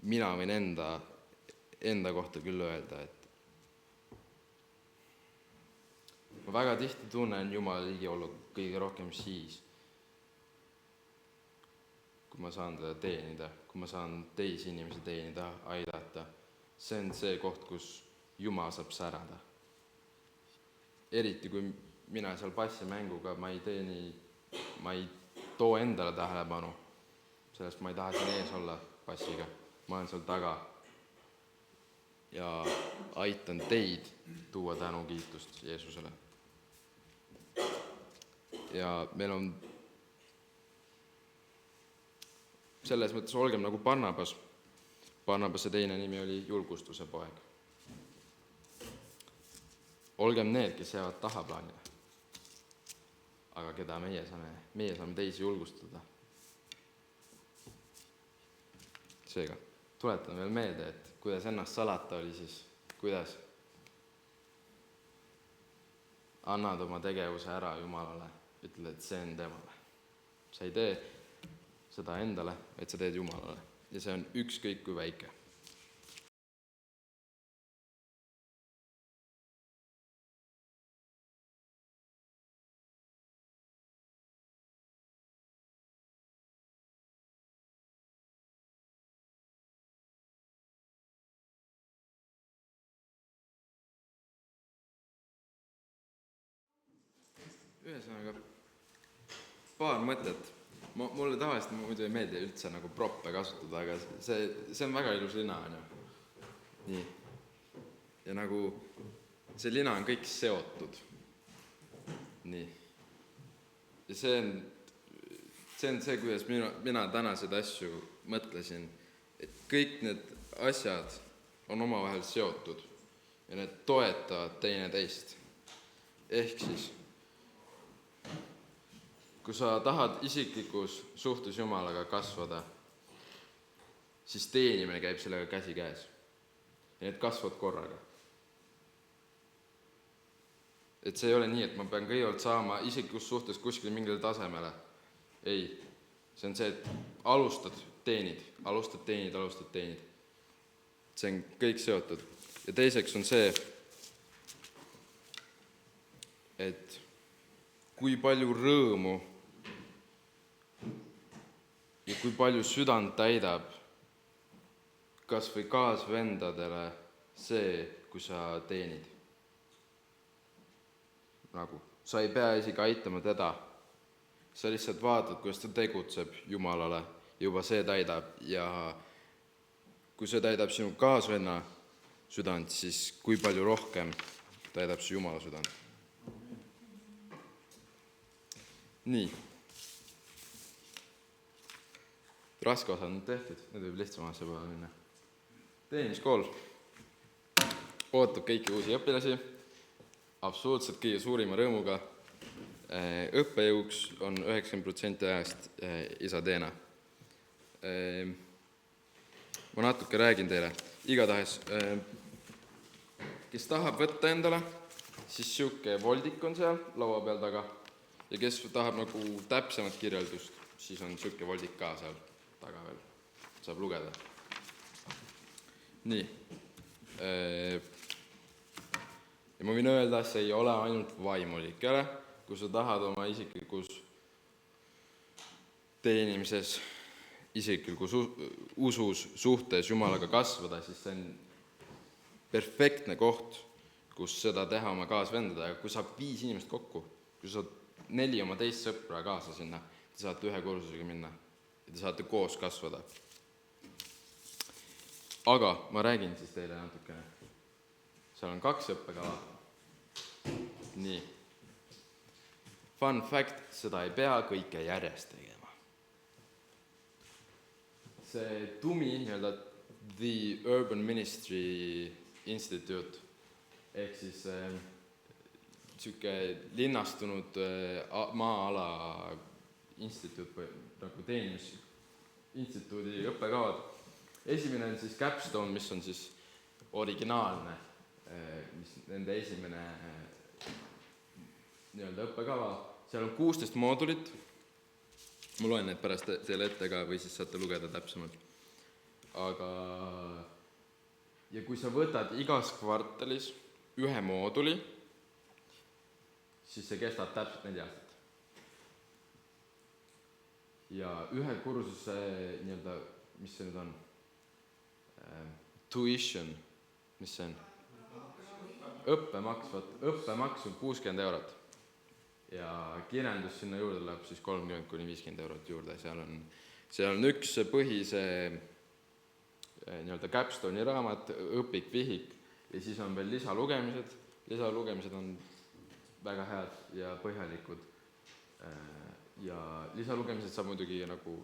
S3: Mina võin enda kohta küll öelda, et ma väga tihti tunnen Jumala ligiolu kõige rohkem siis, kui ma saan teda teenida, kui ma saan teisi inimesi teenida, aidata. See on see koht, kus Jumal saab särada. Eriti, kui mina seal passimänguga, ma ei too endale tähelepanu, sellest ma ei taha siin ees olla passiga. Ma olen seal taga ja aitan teid tuua tänukiitust Jeesusele. Ja meil on selles mõttes olgem nagu Barnabas. Barnabase teine nimi oli julgustuse poeg. Olgem need, kes jäävad tahaplaanile. Aga keda meie saame teisi julgustada. Seega, tuletan veel meelde, et kuidas ennast salata oli, siis kuidas annad oma tegevuse ära Jumalale, ütle, et see on temale. Sa ei tee seda endale, et sa teed Jumalale. Ja see on ükskõik kui väike. Ühesõnaga, paar mõtet. Mulle tavaliselt muidu ei meeldi üldse nagu proppe kasutada, aga see on väga ilus lina, on ju. Nii. Ja nagu see lina on kõik seotud. Nii. Ja see on see, kuidas mina tänaseid asju mõtlesin, et kõik need asjad on omavahel seotud ja need toetavad teineteist. Ehk siis, kui sa tahad isiklikus suhtes Jumalaga kasvada, siis teenimine käib sellega käsi käes. Ja need kasvad korraga. Et see ei ole nii, et ma pean kõigepealt saama isiklikus suhtes kuskil mingile tasemele. Ei, see on see, et alustad teenid. See on kõik seotud. Ja teiseks on see, et kui palju rõõmu ja kui palju südant täidab kas või kaasvendadele see, kui sa teenid. Nagu, sa ei pea isegi aitama teda. Sa lihtsalt vaatad, kuidas ta tegutseb Jumalale. Juba see täidab ja kui see täidab sinu kaasvenna südant, siis kui palju rohkem täidab see Jumala südant. Nii. Raske osa on tehtud, nüüd võib lihtsamasse poole minna. Teenimiskool ootab kõiki uusi õpilasi, absoluutselt kõige suurima rõõmuga. Õppejõuks on 90% ajast isa Teena. Ma natuke räägin teile. Igatahes, kes tahab võtta endale, siis siuke voldik on seal laua peal taga. Ja kes tahab nagu täpsemat kirjeldust, siis on siuke voldik ka seal taga veel. Saab lugeda. Nii. Ja ma võin öelda, see ei ole ainult vaimulikele. Kui sa tahad oma isiklikus teenimises, isiklikus usus suhtes Jumalaga kasvada, siis see on perfektne koht, kus seda teha oma kaasvendada. Ja kui saab 5 inimest kokku, kui saad 4 oma teist sõpra kaasa sinna, te saate ühe kursusega minna ja te saate koos kasvada. Aga ma räägin siis teile natukene. Seal on 2 õppekava. Nii. Fun fact, seda ei pea kõike järjest tegema. See TUMI, The Urban Ministry Institute, ehk siis siuke linnastunud maa-ala instituut või nagu teenimisinstituudi õppekavad. Esimene on siis Capstone, mis on siis originaalne, mis nende esimene õppekava. Seal on 16 moodulit. Ma loen need pärast teile ette ka või siis saate lugeda täpsemalt. Aga ja kui sa võtad igas kvartalis ühe mooduli, siis see kestab täpselt 4 aastat. Ja ühe kursuse, mis see nüüd on? Tuition, mis see on? Õppemaks on 60 eurot. Ja kirjandus sinna juurde läheb siis 30–50 eurot juurde. Seal on üks põhise Capstone'i raamat, õpik, vihik ja siis on veel lisalugemised. Lisalugemised on väga head ja põhjalikud. Ja lisalugemised saab muidugi nagu,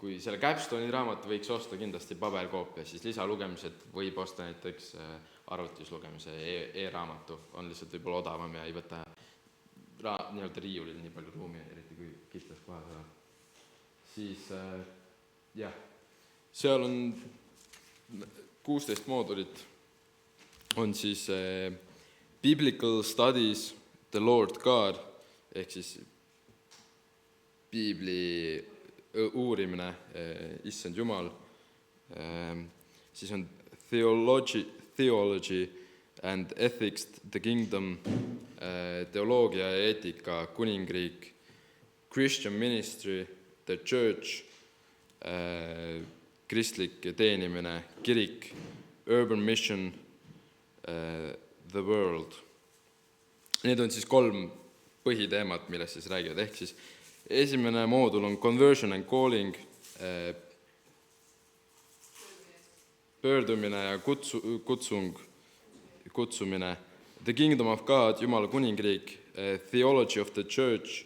S3: kui selle Capstone'i raamat võiks osta kindlasti paberkoopia, siis lisalugemised võib osta näiteks arvutislugemise e-raamatu. On lihtsalt võib-olla odavam ja ei võta riiulil nii palju ruumi, eriti kui kitsas kohas olla. Siis, seal on 16 moodulit. On siis Biblical Studies, The Lord God, ehk siis piibli uurimine, issand Jumal. Siis on Theology and Ethics, The Kingdom, teoloogia ja eetika, kuningriik, Christian Ministry, The Church, kristlik teenimine, kirik, Urban Mission, The World. Need on siis 3 põhiteemat, millest siis räägivad. Ehk siis esimene moodul on Conversion and Calling, pöördumine ja kutsumine, The Kingdom of God, Jumala kuningriik, Theology of the Church,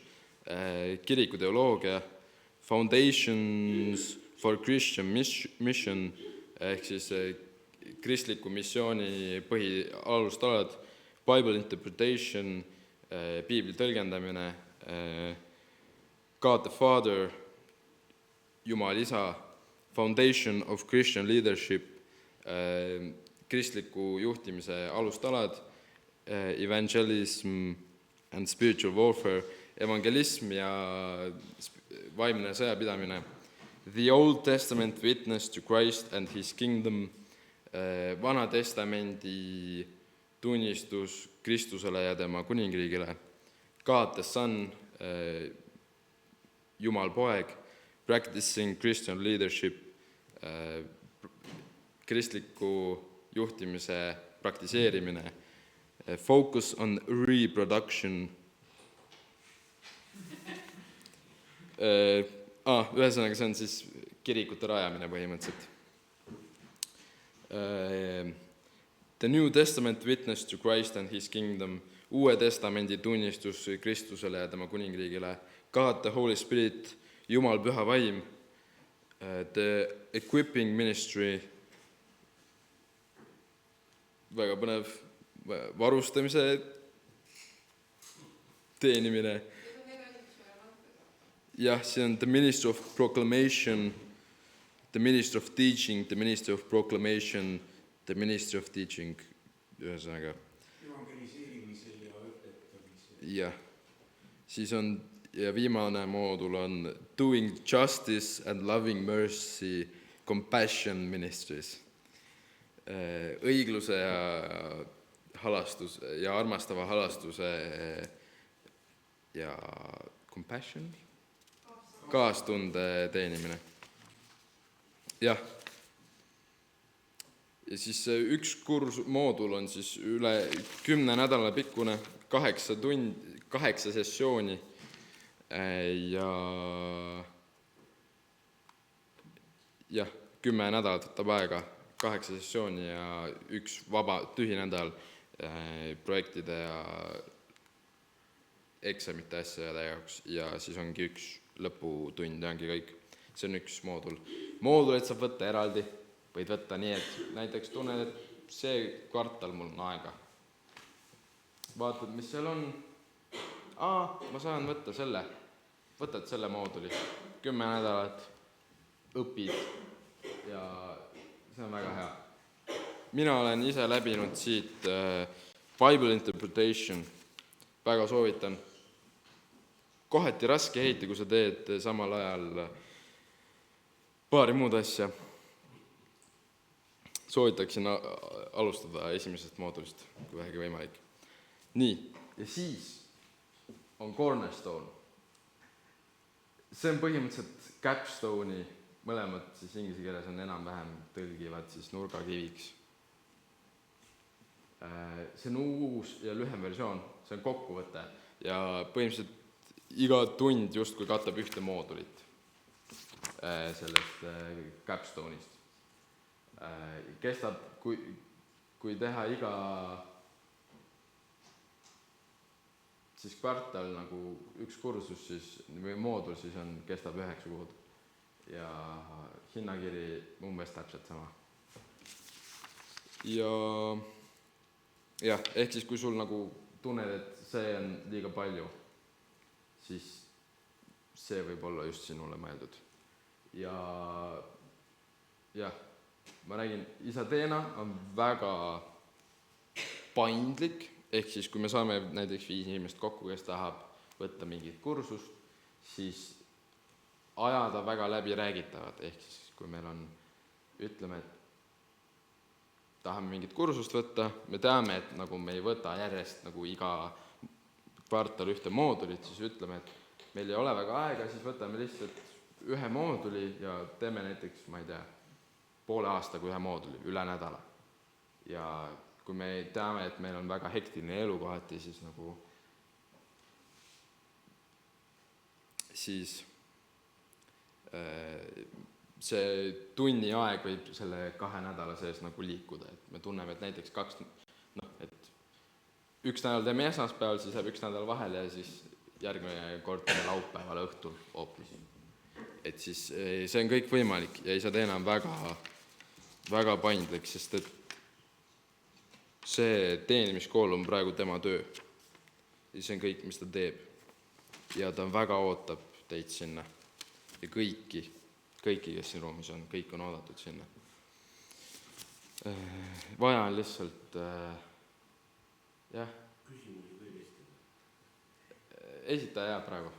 S3: kiriku teoloogia, Foundations for Christian Mission, ehk siis kristliku missiooni põhialustalad, Bible Interpretation, piibli tõlgendamine, God the Father, Jumal isa, Foundation of Christian Leadership, kristliku juhtimise alustalad, Evangelism and Spiritual Warfare, evangelism ja vaimne sõjapidamine, The Old Testament Witness to Christ and His Kingdom, Vana Testamendi tunnistus Kristusele ja tema kuningriigile, God the Son, Jumal poeg, Practicing Christian Leadership, kristliku juhtimise praktiseerimine, Focus on Reproduction. Ühesõnaga, see on siis kirikute rajamine põhimõtteliselt. The New Testament witness to Christ and his kingdom, Uue Testamendi tunnistus Kristusele ja tema kuningriigile, God the Holy Spirit, Jumal püha vaim, the equipping ministry, väga põnev, varustamise teenimine. Jah, see on the ministry of proclamation, the ministry of teaching, the ministry of proclamation, the ministry of teaching, ühesõnaga.
S4: Evangeliseerimisel ja õpetamisel.
S3: Jah, siis on, ja viimane moodul on doing justice and loving mercy, compassion ministries. Õigluse ja halastus ja armastava halastuse ja compassion, kaastunde teenimine. Jah. Ja siis üks moodul on siis üle 10 nädala pikkune, 8 sessiooni ja 10 nädalat võtab aega, 8 sessiooni ja üks tühi nädal projektide ja eksamite asjade jaoks ja siis ongi üks lõputund ja ongi kõik. See on üks moodul. Moodulit saab võtta eraldi, võid võtta nii, et näiteks tunned, et see kvartal mul on aega. Vaatad, mis seal on. Ma saan võtta selle. Võtad selle mooduli. 10 nädalat õpid ja see on väga hea. Mina olen ise läbinud siit Bible interpretation. Väga soovitan. Kohati raske heiti, kui sa teed samal ajal paari muud asja. Soovitaksin alustada esimesest moodulist, kui vähegi võimalik. Nii, ja siis on cornerstone. See on põhimõtteliselt capstone'i, mõlemad siis inglise keeles on enam-vähem tõlgivad siis nurgakiviks. See on uus ja lühem versioon, see on kokkuvõte ja põhimõtteliselt iga tund justkui katab ühte moodulit sellest capstone'ist. Kestab, kui teha iga siis kvartal nagu üks kursus või moodul, siis kestab 9 kuud ja hinnakiri umbes täpselt sama. Ja ehk siis kui sul nagu tunned, et see on liiga palju, siis see võib olla just sinule mõeldud. Ja ma räägin, Isateena on väga paindlik, ehk siis kui me saame näiteks 5 inimest kokku, kes tahab võtta mingit kursust, siis ajada väga läbi räägitavad, ehk siis kui meil on, ütleme, et tahame mingit kursust võtta, me teame, et nagu me ei võta järjest nagu iga kvartal ühte moodulit, siis ütleme, et meil ei ole väga aega, siis võtame lihtsalt ühe mooduli ja teeme näiteks, ma ei tea, poole aastaga ühe mooduli, üle nädala. Ja kui me teame, et meil on väga hektiline elu kohati, siis nagu siis see tunni aeg võib selle 2 nädala sees nagu liikuda, et me tunneme, et näiteks et üks nädal teeme esmaspäeval, siis jääb 1 nädal vahele ja siis järgmine kord teeme laupäeval õhtul hoopis. Et siis see on kõik võimalik ja Isateena on väga paindlik, sest et see teenimiskool on praegu tema töö. Ja see on kõik, mis ta teeb. Ja ta väga ootab teid sinna. Ja kõiki, kes siin ruumis on, kõik on oodatud sinna. Vaja on lihtsalt, jah.
S4: Küsimusi võib esitada.
S3: Esita hea praegu.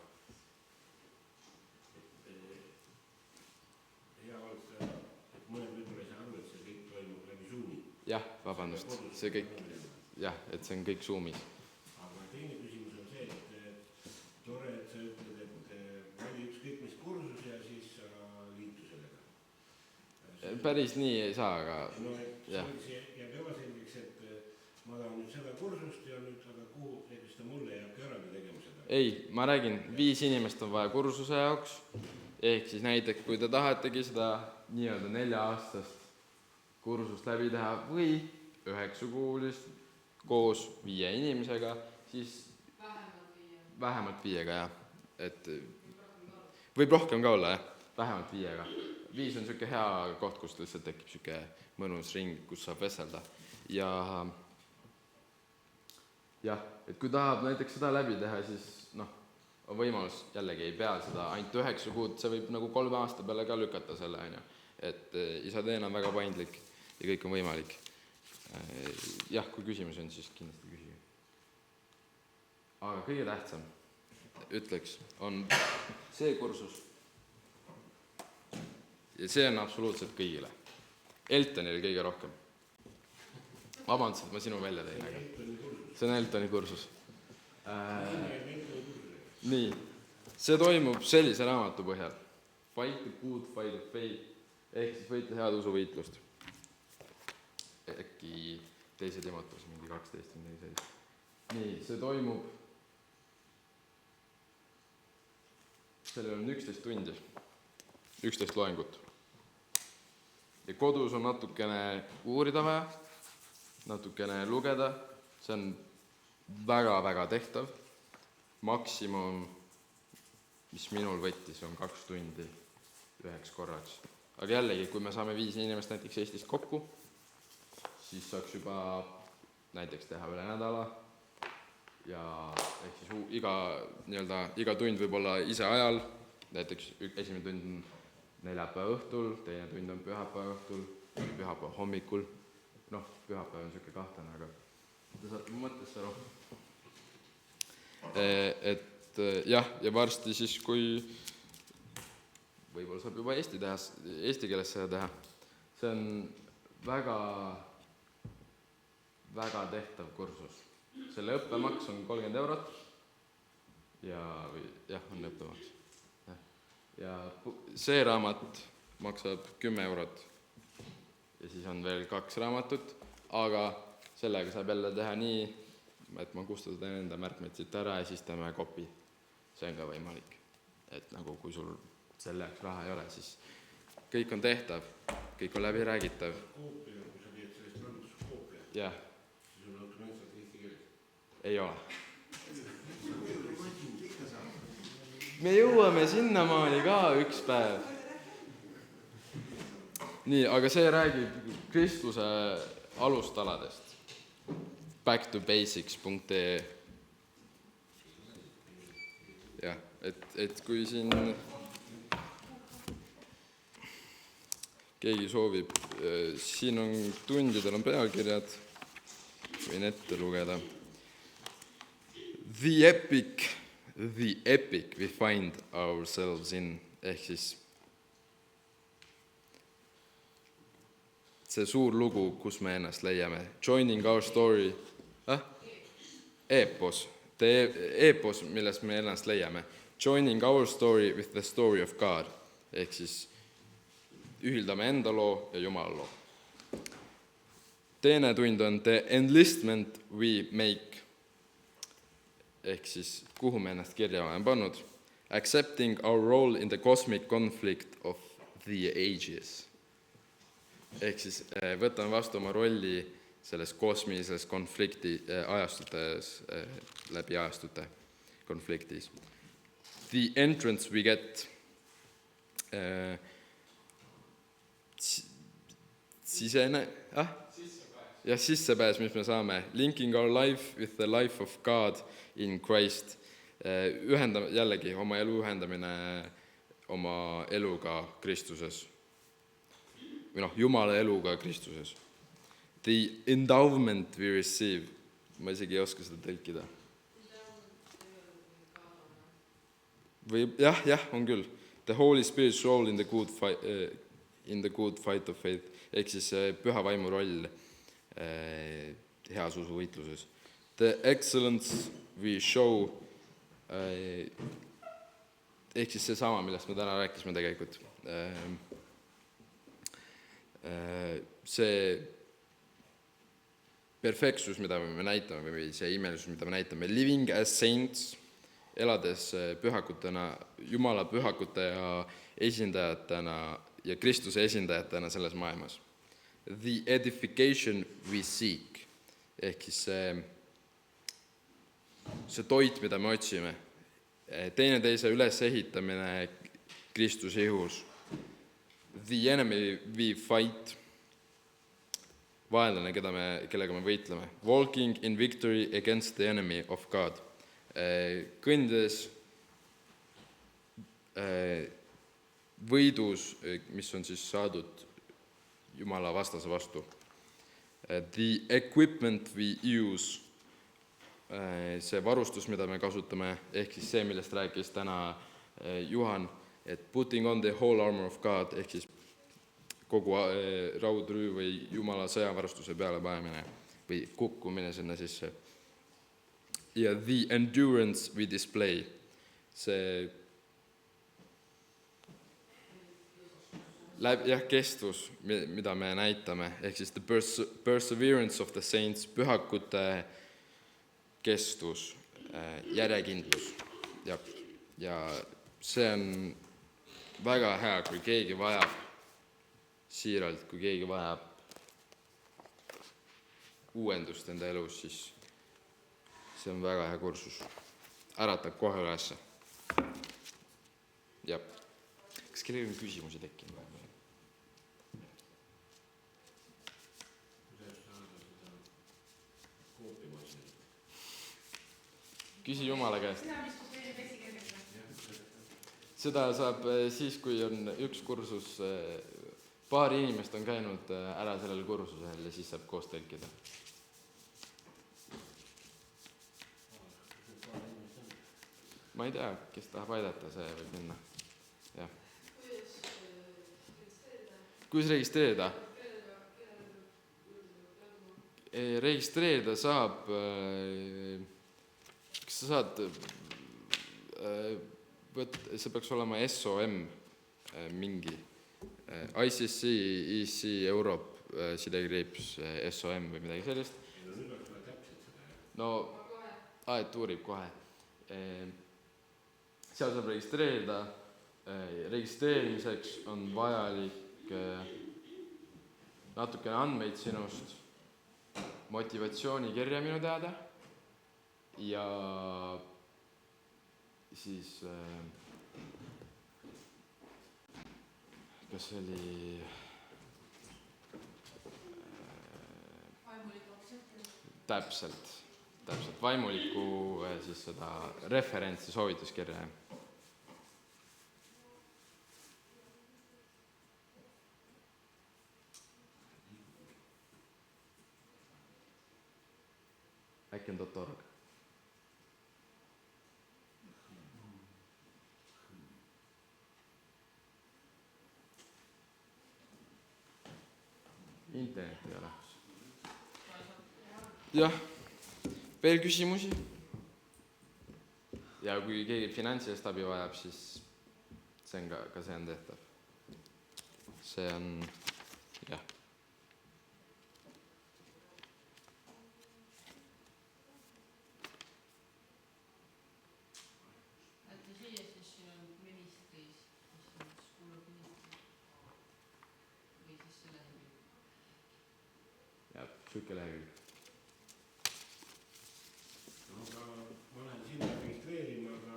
S4: Hea oleks, et mõned võib-olla ei saa aru, et see kõik toimub läbi Zoomi.
S3: Jah, vabandust. See kõik, jah, et see on kõik Zoomis.
S4: Aga teine küsimus on see, et tore, et sa ütled, et vali ükskõik mis kursus ja siis sa liitu sellega.
S3: Päris nii ei saa, aga
S4: no, see jääb ebaselgeks, et ma tahan nüüd seda kursust ja nüüd, aga kuhu, näiteks ta mulle jääbki eraldi tegema seda.
S3: ei, ma räägin, 5 inimest on vaja kursuse jaoks, ehk siis näiteks, kui te tahategi seda nii-öelda 4-aastast kursust läbi teha või 9-kuulist koos 5 inimesega, siis vähemalt 5-ga, jah. Et võib rohkem ka olla, jah, vähemalt 5-ga. 5 on niisugune hea koht, kus lihtsalt tekib niisugune mõnus ring, kus saab vestelda. Ja jah, et kui tahab näiteks seda läbi teha, siis on võimalus, jällegi ei pea seda ainult 9 kuud, see võib nagu 3 aasta peale ka lükata selle, on ju. Et isa teen on väga paindlik ja kõik on võimalik. Jah, kui küsimus on, siis kindlasti küsige. Aga kõige tähtsam, ütleks, on see kursus. Ja see on absoluutselt kõigile. Eltonile kõige rohkem. Vabandust, et ma sinu välja tein, aga see on Eltoni kursus. Nii, see toimub sellise raamatu põhjal. Fight the good fight of faith, ehk siis võitle head usuvõitlust. Äkki teise Timoteuse mingi 12 või midagi sellist. Nii, see toimub, sellel on 11 tundi, 11 loengut. Ja kodus on natukene uurida vaja, natukene lugeda, see on väga-väga tehtav. Maksimum, mis minul võttis, on 2 tundi 1 korraks. Aga jällegi, kui me saame 5 inimest näiteks Eestist kokku, siis saaks juba näiteks teha üle nädala ja ehk siis iga tund võib olla ise ajal, näiteks esimene tund on neljapäeva õhtul, teine tund on pühapäeva õhtul, pühapäeva hommikul, pühapäev on niisugune kahtlane, aga te saate mõttesse aru. Et jah, ja varsti siis, kui võib-olla saab juba eesti keeles seda teha, see on väga tehtav kursus. Selle õppemaks on 30 eurot ja on õppemaks. Ja see raamat maksab 10 eurot ja siis on veel 2 raamatut, aga sellega saab jälle teha nii, et ma kustutan enda märkmeid siit ära ja siis teeme kopi. See on ka võimalik. Et nagu kui sul selle jaoks raha ei ole, siis kõik on tehtav, kõik on läbi räägitav.
S4: Koopia, kui sa teed sellest raamatust koopia,
S3: jah.
S4: siis on automaatselt eesti keeles.
S3: Ei ole. Me jõuame sinnamaani ka üks päev. Nii, aga see räägib Kristuse alustaladest. backtobasics.ee jah, et kui siin keegi soovib, siin on tundidel on pealkirjad, võin ette lugeda. The epic we find ourselves in, ehk siis see suur lugu, kus me ennast leiame. Joining our story, eepos, milles me ennast leiame. Joining our story with the story of God, ehk siis ühildame enda loo ja Jumala loo. Teine tund on the enlistment we make, ehk siis kuhu me ennast kirja oleme pannud. Accepting our role in the cosmic conflict of the ages. Ehk siis võtame vastu oma rolli selles kosmilises konflikti ajastutes, läbi ajastute konfliktis. The entrance we get, sissepääs, mis me saame. Linking our life with the life of God in Christ. Jällegi oma elu ühendamine oma eluga Kristuses. Või Jumala eluga Kristuses. The endowment we receive. Ma isegi ei oska seda tõlkida. Või jah, on küll. The Holy Spirit's role in the good fight of faith. Ehk siis püha vaimu roll heas usuvõitluses. The excellence we show, ehk siis see sama, millest me täna rääkisime tegelikult. See perfektsus, mida me näitame, või see imelisus, mida me näitame, living as saints, elades pühakutena, Jumala pühakute ja esindajatena ja Kristuse esindajatena selles maailmas. the edification we seek, ehk siis see toit, mida me otsime, teineteise ülesehitamine Kristuse ihus, the enemy we fight, vaenlane, kellega me võitleme, walking in victory against the enemy of God, kõndides võidus, mis on siis saadud Jumala vastase vastu. The equipment we use, see varustus, mida me kasutame, ehk siis see, millest rääkis täna Juhan, et putting on the whole armor of God, ehk siis kogu raudrüü või Jumala sõjavarustuse peale panemine või kukkumine sinna sisse. Ja the endurance we display, see kestvus, mida me näitame, ehk siis the perseverance of the saints, pühakute kestvus, järjekindlus. Ja see on väga hea, kui keegi vajab siiralt, kui keegi vajab uuendust enda elus, siis see on väga hea kursus. Äratab kohe ülesse. Ja. Kas kellelgi on küsimusi tekkinud? Küsi Jumala käest. Seda saab siis, kui on üks kursus, paar inimest on käinud ära sellel kursusel ja siis saab koos tõlkida. Ma ei tea, kes tahab aidata, see võib minna. Ja. Kuidas registreerida? Registreerida saab, kas sa saad, see peaks olema SOM mingi, ICC, EC, Europe, sidekriips, SOM või midagi sellist. No, et uurib kohe. Seal saab registreerida. Registreerimiseks on vajalik natukene andmeid sinust, motivatsioonikirja minu teada ja siis kas oli täpselt vaimuliku siis seda referentsi soovituskirja. Äkki on .org. Internet ei ole. Jah, veel küsimusi? Ja kui keegi finantsilist abi vajab, siis see on ka see on tehtav. See on, jah. Sükke lehekülg.
S4: Aga ma lähen sinna registreerima, aga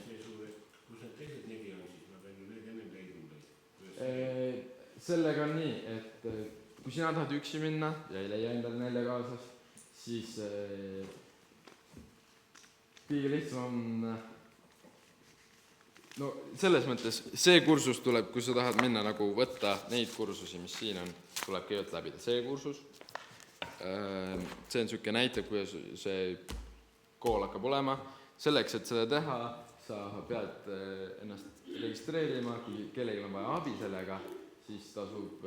S4: see suur, kus need teised neli on, siis ma pean nüüd ennem leidma.
S3: Sellega on nii, et kui sina tahad üksi minna ja ei leia endale nelja kaasas, siis kõige lihtsam on, no selles mõttes see kursus tuleb, kui sa tahad minna nagu võtta neid kursusi, mis siin on, tuleb kõigepealt läbida see kursus. See on niisugune näite, kuidas see kool hakkab olema. Selleks, et seda teha, sa pead ennast registreerima, kui kellelgi on vaja abi sellega, siis tasub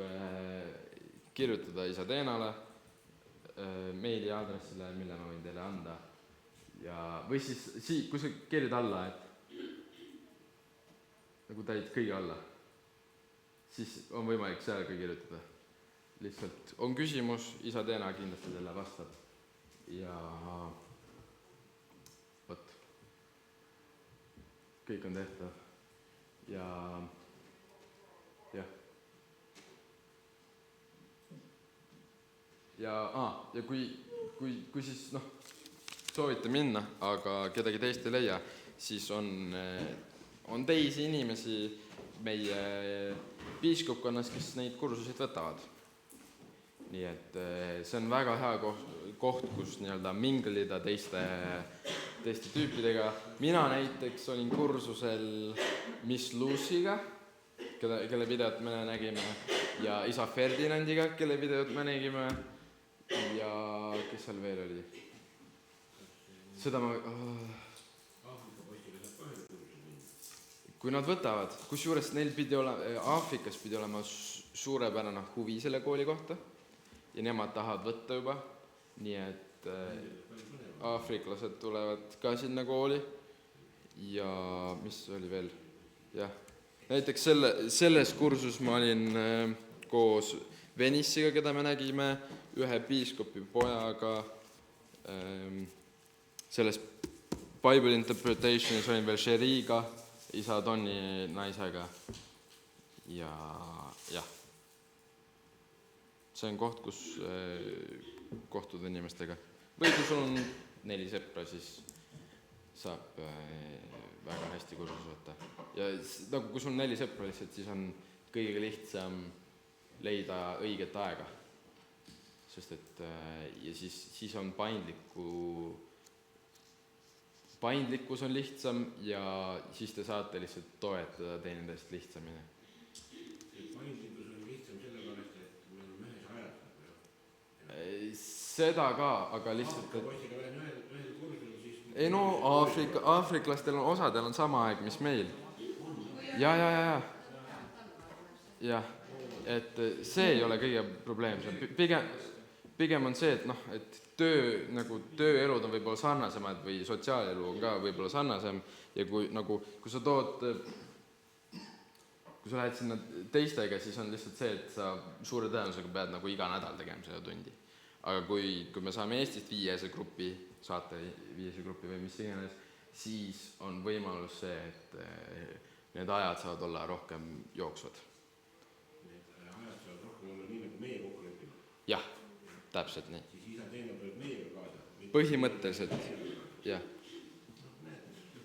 S3: kirjutada isa Teenale meili aadressile, mille ma võin teile anda. Ja, või siis, kui sa keerid alla, et nagu täid kõige alla, siis on võimalik seal ka kirjutada. Lihtsalt on küsimus, isa Teena kindlasti teile vastab. Ja võt, kõik on tehtav. Ja jah. ja kui siis soovite minna, aga kedagi teist ei leia, siis on teisi inimesi meie piiskopkonnas, kes neid kursuseid võtavad. Nii et see on väga hea koht, kus nii-öelda minglida teiste tüüpidega. Mina näiteks olin kursusel Miss Lucy'ga, kelle videot me nägime, ja isa Ferdinandiga, kelle videot me nägime, ja kes seal veel oli? Seda ma... Kui nad võtavad, kusjuures neil Aafrikas pidi olema suurepärane huvi selle kooli kohta ja nemad tahavad võtta juba, nii et aafriklased tulevad ka sinna kooli ja mis oli veel? Jah. Näiteks selles kursus ma olin koos Venissiga, keda me nägime, ühe piiskopi pojaga, selles Bible Interpretationis olin veel Sheriga, isa Tonni naisega ja jah. See on koht, kus kohtud inimestega. Või kui sul on 4 sõpra, siis saab väga hästi kursus võtta. Ja nagu kui sul on 4 sõpra lihtsalt, siis on kõige lihtsam leida õiget aega. Sest et ja siis on paindlikkus on lihtsam ja siis te saate lihtsalt toetada teineteist lihtsamini.
S4: Paindlikkus on lihtsam sellepärast, et meil on ühes ajad.
S3: Seda ka, aga lihtsalt...
S4: Poissiga lähen ühel kursusel, siis...
S3: Ei no, aafriklastel on osadel on sama aeg, mis meil. Ja, et see ei ole kõige probleemsem. Pigem on see, et tööelud on võib-olla sarnasemad või sotsiaalelu on ka võib-olla sarnasem ja kui sa lähed sinna teistega, siis on lihtsalt see, et sa suure tõenäosusega pead iga nädal tegema seda tundi. Aga kui me saame Eestist 5 gruppi, saate 5 gruppi või mis iganes, siis on võimalus see, et need ajad saavad olla rohkem jooksvad.
S4: Need ajad saavad rohkem olla nii, nagu meie kokku lepime?
S3: Jah, täpselt nii.
S4: Siis isa teenab veel meiega kaasa?
S3: Põhimõtteliselt, jah.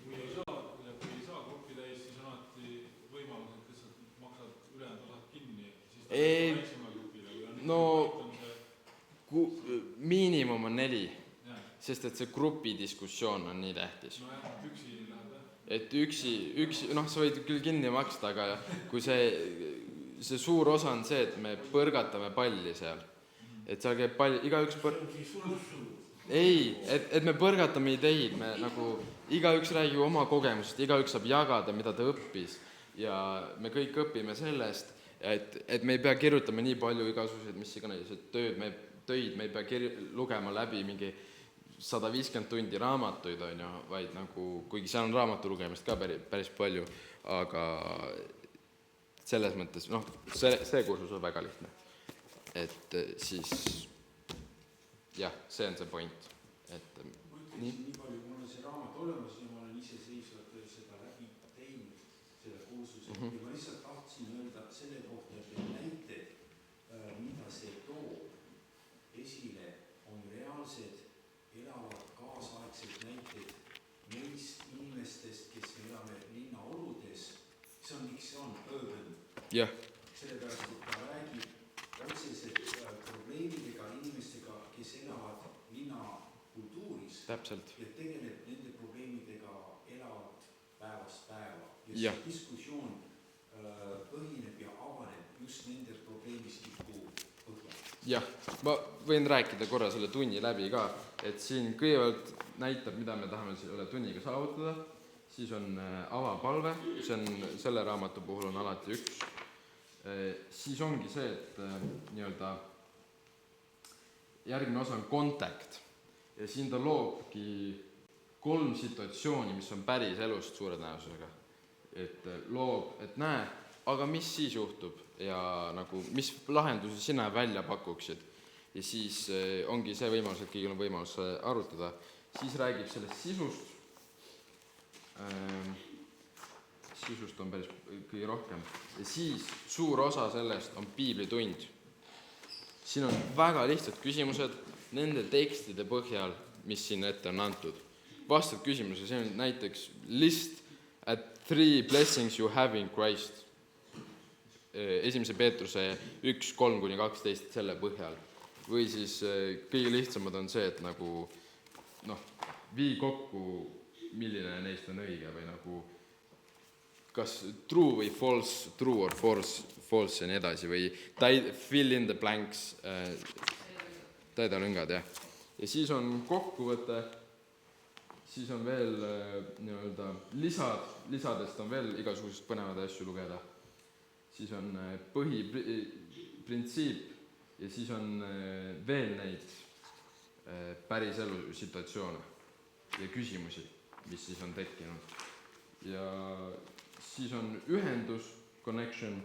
S2: Kui ei saa gruppi täis, siis on alati võimalus, et lihtsalt maksad ülejäänud osad kinni, siis ta on väiksema grupile.
S3: No miinimum on 4, sest et see grupidiskussioon on nii tähtis.
S2: No jah, üksi läheb, jah.
S3: Et üksi, sa võid küll kinni maksta, aga kui see suur osa on see, et me põrgatame palli seal, et seal käib pall, igaüks Ei, et me põrgatame ideid, me igaüks räägib oma kogemusest, igaüks saab jagada, mida ta õppis ja me kõik õpime sellest, et me ei pea kirjutama nii palju igasuguseid, mis iganes töid, me ei pea lugema läbi mingi 150 tundi raamatuid, vaid kuigi seal on raamatu lugemist ka päris palju, aga selles mõttes, see kursus on väga lihtne. Et siis, jah, see on see point.
S5: Nii palju, kui mul on see raamat olemas ja ma olen iseseisvalt seda läbi teinud, selle kursuse, ja ma lihtsalt tahtsin öelda selle kohta, et näited, mida see toob esile, on reaalsed, elavad kaasaegsed näited neist inimestest, kes me elame linnaoludes. See on, miks see on urban.
S3: Jah.
S5: Sellepärast, et ta räägib otseselt probleemidega inimestega, kes elavad linnakultuuris.
S3: Täpselt.
S5: Ja tegeleb nende probleemidega elavad päevast päeva. Ja see diskussioon põhineb ja avaneb just nende probleemistiku põhjal. Jah,
S3: ma võin rääkida korra selle tunni läbi ka, et siin kõigepealt näitab, mida me tahame selle tunniga saavutada, siis on avapalve, selle raamatu puhul on alati üks, siis ongi see, et nii-öelda järgmine osa on contact ja siin ta loobki 3 situatsiooni, mis on päris elust suure tõenäosusega, et loob, et näe, aga mis siis juhtub ja mis lahendusi sina välja pakuksid ja siis ongi see võimalus, et kõigil on võimalus arutada, siis räägib sellest sisust on päris kõige rohkem ja siis suur osa sellest on piiblitund, siin on väga lihtsad küsimused nende tekstide põhjal, mis siin ette on antud. Vastad küsimuse, see on näiteks list at 3 blessings you have in Christ. 1. Peetruse 1:3-12 selle põhjal. Või siis kõige lihtsamad on see, et nagu vii kokku, milline neist on õige või nagu kas true või false, true or false ja nii edasi või fill in the blanks, täida lüngad, jah. Ja siis on kokkuvõte, siis on veel nii-öelda lisadest on veel igasugused põnevad asju lugeda. Siis on põhiprintsiip ja siis on veel neid päris elu situatsioone ja küsimusi, mis siis on tekkinud. Ja siis on ühendus, connection,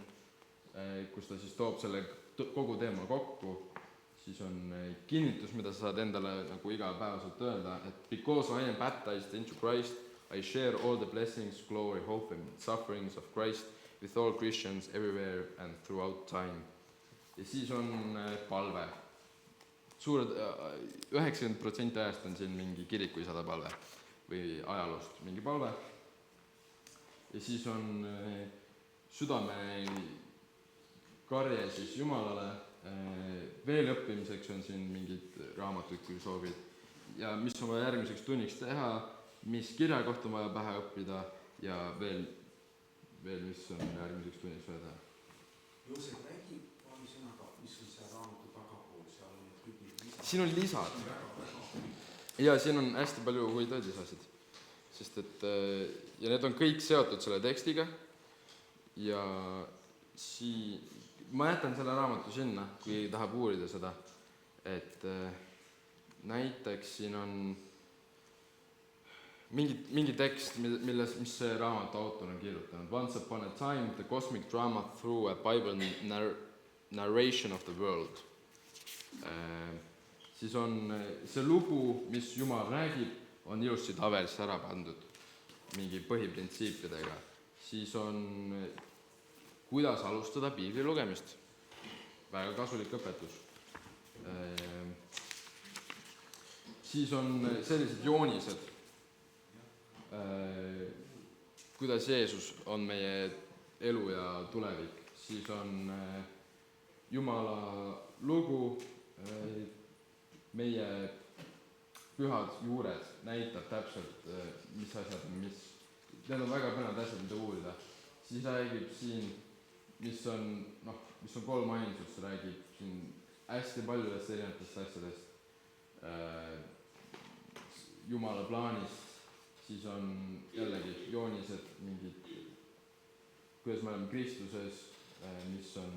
S3: kus ta siis toob selle kogu teema kokku. Siis on kinnitus, mida sa saad endale nagu igapäevaselt öelda, et because I am baptized into Christ, I share all the blessings, glory, hope and sufferings of Christ with all Christians everywhere and throughout time. Ja siis on palve. 90% ajast on siin mingi kirikuisade palve või ajaloost mingi palve. Ja siis on südame karje siis Jumalale. Veel õppimiseks on siin mingid raamatud, kui soovid. Ja mis on vaja järgmiseks tunniks teha, mis kirja kohta on vaja pähe õppida ja veel mis on järgmiseks tunniks vaja teha.
S5: Joosep, räägi paari sõnaga, mis on see raamatu tagapool, seal on need kõik need lisad.
S3: Siin on lisad. Ja siin on hästi palju huvitavaid lisasid. Sest et, ja need on kõik seotud selle tekstiga ja ma jätan selle raamatu sinna, kui tahab uurida seda, et näiteks siin on mingi tekst, mis see raamatu autor on kirjutanud. Once upon a time, the cosmic drama through a Bible narration of the world. Siis on see lugu, mis Jumal räägib, on ilusti tabelis ära pandud mingi põhiprintsiipidega. Siis on kuidas alustada piibli lugemist. Väga kasulik õpetus. Siis on sellised joonised, kuidas Jeesus on meie elu ja tulevik. Siis on Jumala lugu, meie pühad juured näitab täpselt, mis asjad on mis. Need on väga põnevad asjad, mida uurida. Siis räägib siin, mis on 3 ainsust, räägib siin hästi paljudest erinevatest asjadest. Jumala plaanist, siis on jällegi joonised, mingid, kuidas me oleme Kristuses, mis on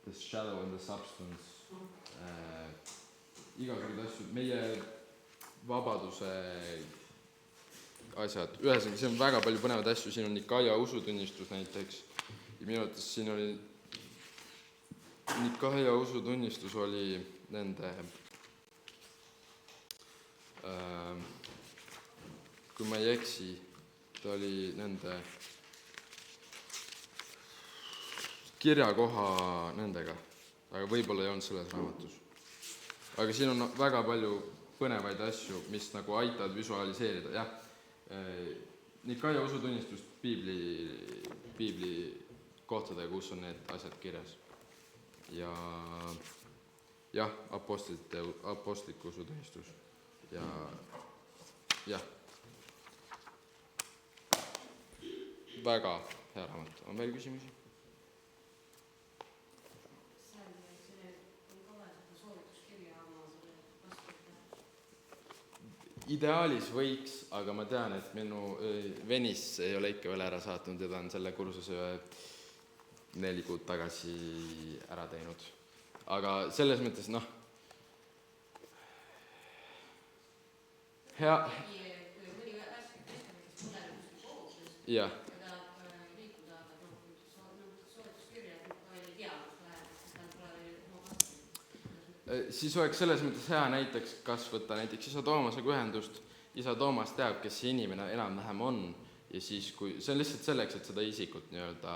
S3: the shadow and the substance, igasugused asju, meie vabaduse asjad. Ühesõnaga, siin on väga palju põnevad asju, siin on Nikaia usutunnistus näiteks. Ja minu arvates siin oli, Nikaia usutunnistus oli nende, kui ma ei eksi, ta oli nende kirjakoha nendega, aga võib-olla ei olnud selles raamatus. Aga siin on väga palju põnevaid asju, mis nagu aitavad visualiseerida. Jah, Nikaia usutunnistust piibli kohtadega, kus on need asjad kirjas. Ja jah, apostlik usutunnistus. Ja jah, väga hea raamat. On veel küsimusi? Ideaalis võiks, aga ma tean, et minu venis ei ole ikka veel ära saatnud ja ta on selle kursuse 4 kuud tagasi ära teinud. Aga selles mõttes, hea. Jah. Siis oleks selles mõttes hea näiteks, kas võtta näiteks isa Toomasega ühendust. Isa Toomas teab, kes see inimene enam-vähem on ja siis, kui see on lihtsalt selleks, et seda isikut nii-öelda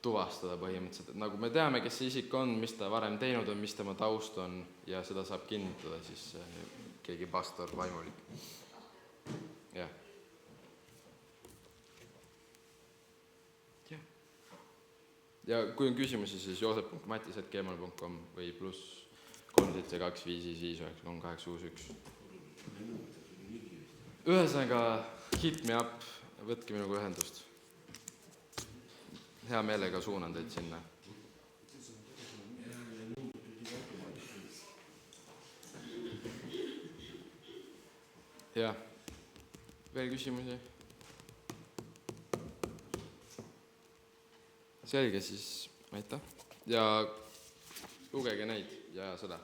S3: tuvastada põhimõtteliselt, et nagu me teame, kes see isik on, mis ta varem teinud on, mis tema taust on ja seda saab kinnitada siis keegi pastor, vaimulik. Jah. Ja kui on küsimusi, siis joosep.matis@gmail.com või +372559861. Ühesõnaga, hit me up, võtke minuga ühendust. Hea meelega suunan teid sinna. Jah, veel küsimusi? Selge, siis aitäh ja lugege neid ja seda.